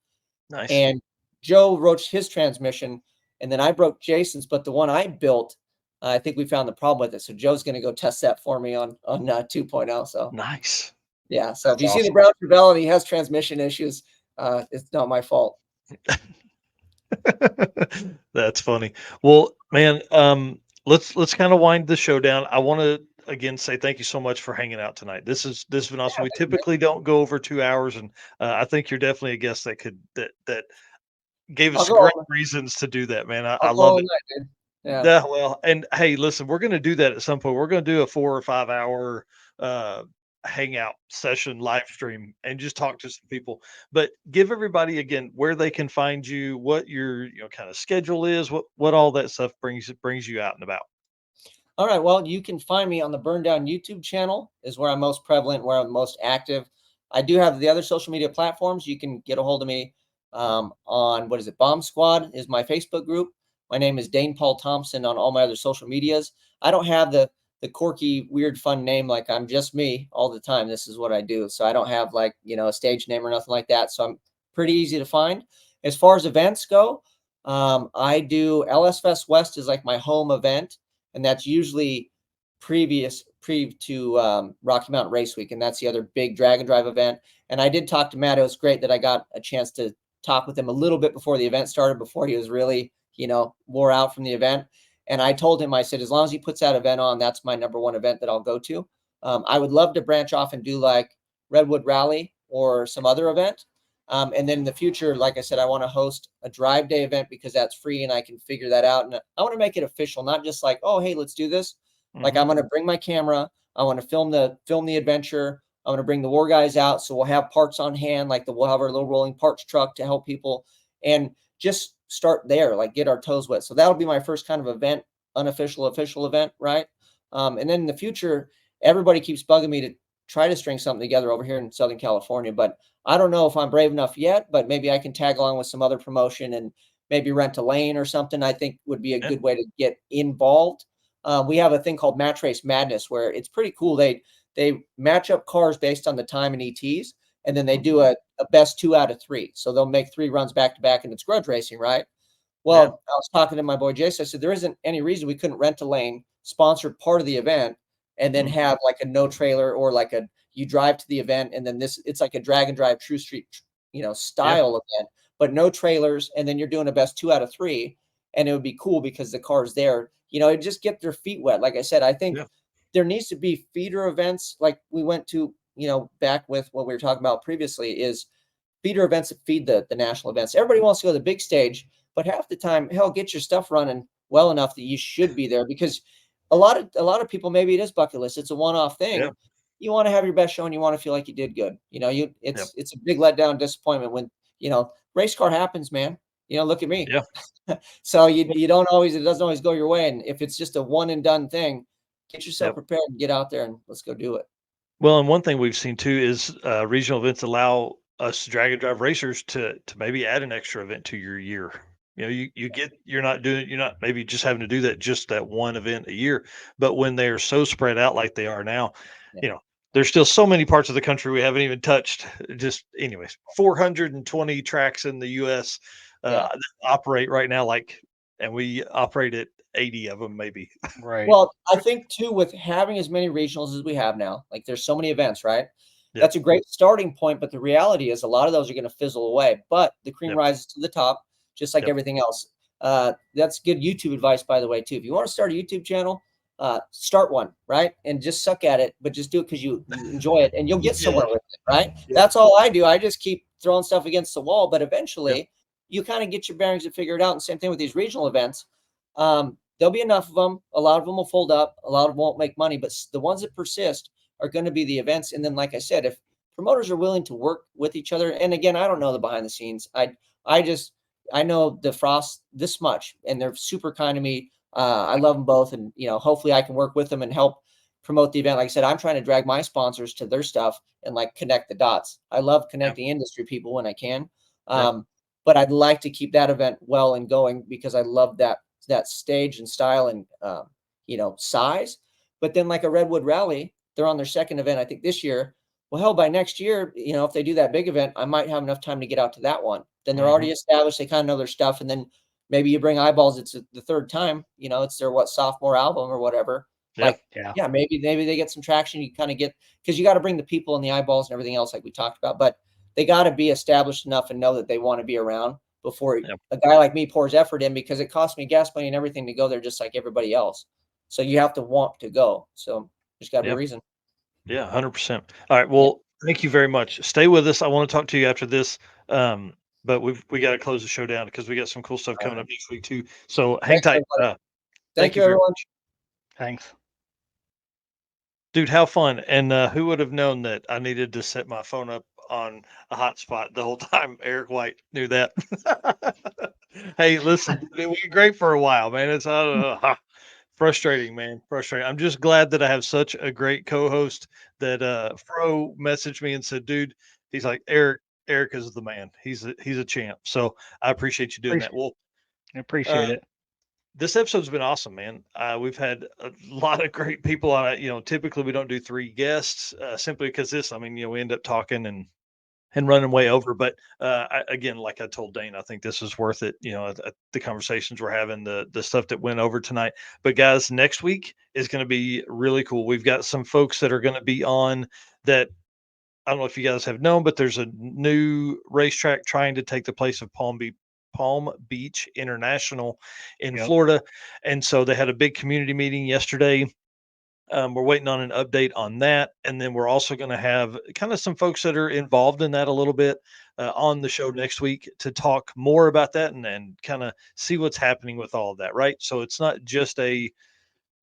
Nice. And Joe wrote his transmission, and then I broke Jason's, but the one I built, I think we found the problem with it. So Joe's going to go test that for me on 2.0. So nice. Yeah. So if you see the Brown Trevelle and he has transmission issues, it's not my fault. That's funny. Well, man, let's kind of wind the show down. I want to again say thank you so much for hanging out tonight. This has been awesome. We typically don't go over 2 hours, and I think you're definitely a guest that gave us great reasons to do that, man. I love it. Night, dude. Yeah. Well, and hey, listen, we're going to do that at some point. We're going to do a 4 or 5 hour hangout session live stream and just talk to some people, but give everybody again where they can find you, what your kind of schedule is, what all that stuff brings you out and about. All right, well, you can find me on the Burn Down YouTube channel is where I'm most prevalent, where I'm most active. I do have the other social media platforms. You can get a hold of me on Bomb Squad is my Facebook group. My name is Dane Paul Thompson on all my other social medias. I don't have the quirky, weird, fun name. Like I'm just me all the time. This is what I do. So I don't have like, a stage name or nothing like that. So I'm pretty easy to find. As far as events go, I do LS Fest West is like my home event. And that's usually pre to Rocky Mountain Race Week. And that's the other big drag and drive event. And I did talk to Matt. It was great that I got a chance to talk with him a little bit before the event started, before he was really, wore out from the event. And I told him, I said, as long as he puts that event on, that's my number one event that I'll go to. I would love to branch off and do like Redwood Rally or some other event. And then in the future, like I said, I want to host a drive day event because that's free and I can figure that out. And I want to make it official, not just like, oh, hey, let's do this. Like I'm going to bring my camera. I want to film the adventure. I'm going to bring the war guys out. So we'll have parts on hand, like we'll have our little rolling parts truck to help people and just start there, like get our toes wet. So that'll be my first kind of event, official event. Right. And then in the future, everybody keeps bugging me to try to string something together over here in Southern California, but I don't know if I'm brave enough yet, but maybe I can tag along with some other promotion and maybe rent a lane or something. I think would be a good way to get involved. We have a thing called Match Race Madness where it's pretty cool. They match up cars based on the time and ETs, and then they do a best 2 out of 3. So they'll make 3 runs back to back, and it's grudge racing, right? Well, I was talking to my boy Jason. I said, there isn't any reason we couldn't rent a lane, sponsor part of the event, and then have like a no trailer or like you drive to the event, and then it's like a drag and drive true street, style event, but no trailers. And then you're doing a best 2 out of 3. And it would be cool because the car's there, just get their feet wet. Like I said, I think there needs to be feeder events. Like we went to, back with what we were talking about previously is feeder events that feed the national events. Everybody wants to go to the big stage, but half the time, hell, get your stuff running well enough that you should be there, because a lot of people, maybe it is bucket list. It's a one-off thing. You want to have your best show and you want to feel like you did good. It's a big letdown, disappointment when, race car happens, man. Look at me. So it doesn't always go your way. And if it's just a one and done thing, Get yourself prepared and get out there and let's go do it. Well, and one thing we've seen too is regional events allow us drag and drive racers to maybe add an extra event to your year. You know, you're not maybe just having to do that one event a year, but when they're so spread out like they are now, Yeah. you know, there's still so many parts of the country we haven't even touched. Just anyways, 420 tracks in the U.S. Yeah. That operate right now, and we operate at 80 of them maybe. Right. Well, I think too, with having as many regionals as we have now, like there's so many events, right? Yep. That's a great starting point, but the reality is a lot of those are going to fizzle away. But the cream Yep. rises to the top, just like Yep. everything else. That's good YouTube advice, by the way, too. If you want to start a YouTube channel, start one, right? And just suck at it, but just do it because you enjoy it, and you'll get somewhere with it, right? Yeah. That's all I do. I just keep throwing stuff against the wall, but eventually Yep. you kind of get your bearings and figure it out. And same thing with these regional events. There'll be enough of them. A lot of them will fold up. A lot of them won't make money, but the ones that persist are going to be the events. And then, like I said, if promoters are willing to work with each other, and again, I don't know the behind the scenes. I know the Frost this much, and they're super kind to me. I love them both, and hopefully I can work with them and help promote the event. Like I said, I'm trying to drag my sponsors to their stuff and like connect the dots. I love connecting industry people when I can, but I'd like to keep that event well and going because I love that stage and style and size. But then like a Redwood Rally, they're on their second event, I think this year. Well, hell, by next year, if they do that big event, I might have enough time to get out to that one. Then they're already established. They kind of know their stuff. And then maybe you bring Eyeballs. It's the third time, it's their sophomore album or whatever. Yep. Maybe they get some traction. You kind of get, because you got to bring the people and the eyeballs and everything else like we talked about, but they got to be established enough and know that they want to be around before a guy like me pours effort in, because it costs me gas money and everything to go there just like everybody else. So you have to want to go. So there's got to be a reason. Yeah, 100%. All right. Well, thank you very much. Stay with us. I want to talk to you after this. But we got to close the show down because we got some cool stuff coming up next week too. So hang tight. Thank you, everyone. Thanks. Dude, how fun. And who would have known that I needed to set my phone up on a hotspot the whole time? Eric White knew that. Hey, listen, it was great for a while, man. It's frustrating, man. Frustrating. I'm just glad that I have such a great co-host that Fro messaged me and said, dude, he's like, Eric is the man. He's a champ. So I appreciate you doing that. Well, I appreciate it. This episode's been awesome, man. We've had a lot of great people on it. Typically we don't do 3 guests simply because we end up talking and running way over. But again, like I told Dane, I think this is worth it. The conversations we're having, the stuff that went over tonight. But guys, next week is going to be really cool. We've got some folks that are going to be on that. I don't know if you guys have known, but there's a new racetrack trying to take the place of Palm Beach International in Florida. And so they had a big community meeting yesterday. We're waiting on an update on that. And then we're also going to have kind of some folks that are involved in that a little bit on the show next week to talk more about that and kind of see what's happening with all of that. Right. So it's not just a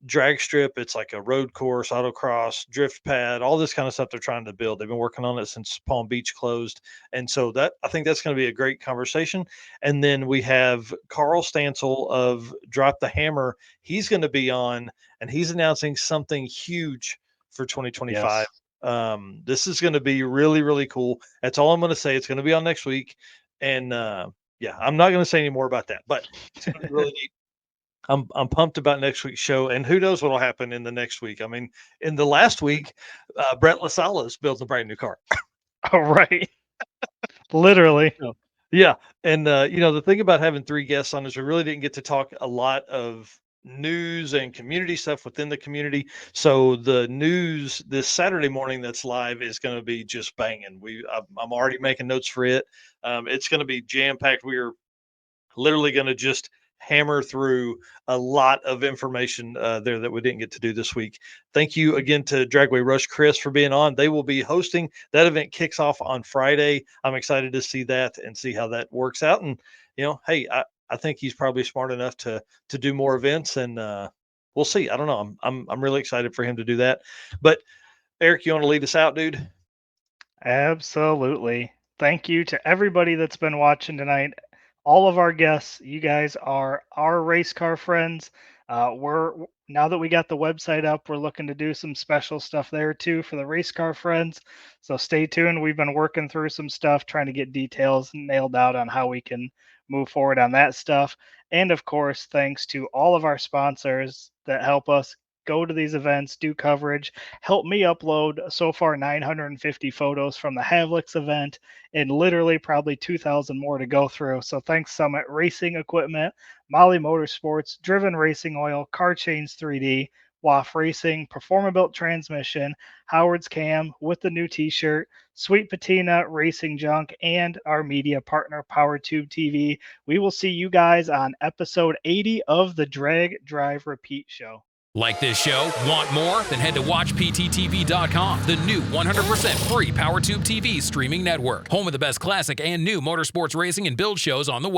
drag strip. It's like a road course, autocross, drift pad, all this kind of stuff they're trying to build. They've been working on it since Palm Beach closed. And so I think that's going to be a great conversation. And then we have Carl Stansel of Drop the Hammer. He's going to be on, and he's announcing something huge for 2025. This is going to be really, really cool. That's all I'm going to say. It's going to be on next week. And I'm not going to say any more about that, but it's going to be really neat. I'm pumped about next week's show, and who knows what will happen in the next week. I mean, in the last week, Brett LaSala is building a brand new car. All right. Literally. Yeah. And, the thing about having 3 guests on is we really didn't get to talk a lot of news and community stuff within the community. So the news this Saturday morning that's live is going to be just banging. I'm already making notes for it. It's going to be jam-packed. We are literally going to just hammer through a lot of information there that we didn't get to do this week. Thank you again to Dragway Rush Chris for being on. They will be hosting that event. Kicks off on Friday. I'm excited to see that and see how that works out. And hey, I think he's probably smart enough to do more events, and we'll see. I don't know. I'm really excited for him to do that. But Eric, you want to lead us out, dude? Absolutely. Thank you to everybody that's been watching tonight. All of our guests, you guys are our race car friends. We're now that we got the website up, we're looking to do some special stuff there too for the race car friends. So stay tuned. We've been working through some stuff, trying to get details nailed out on how we can move forward on that stuff. And of course, thanks to all of our sponsors that help us go to these events, do coverage, help me upload so far 950 photos from the Havlicks event and literally probably 2,000 more to go through. So thanks Summit Racing Equipment, Molly Motorsports, Driven Racing Oil, Car Chains 3D, WAF Racing, Performabuilt Transmission, Howard's Cam with the new t-shirt, Sweet Patina Racing Junk, and our media partner PowerTube TV. We will see you guys on episode 80 of the Drag Drive Repeat show. Like this show? Want more? Then head to WatchPTTV.com, the new 100% free PowerTube TV streaming network. Home of the best classic and new motorsports racing and build shows on the web.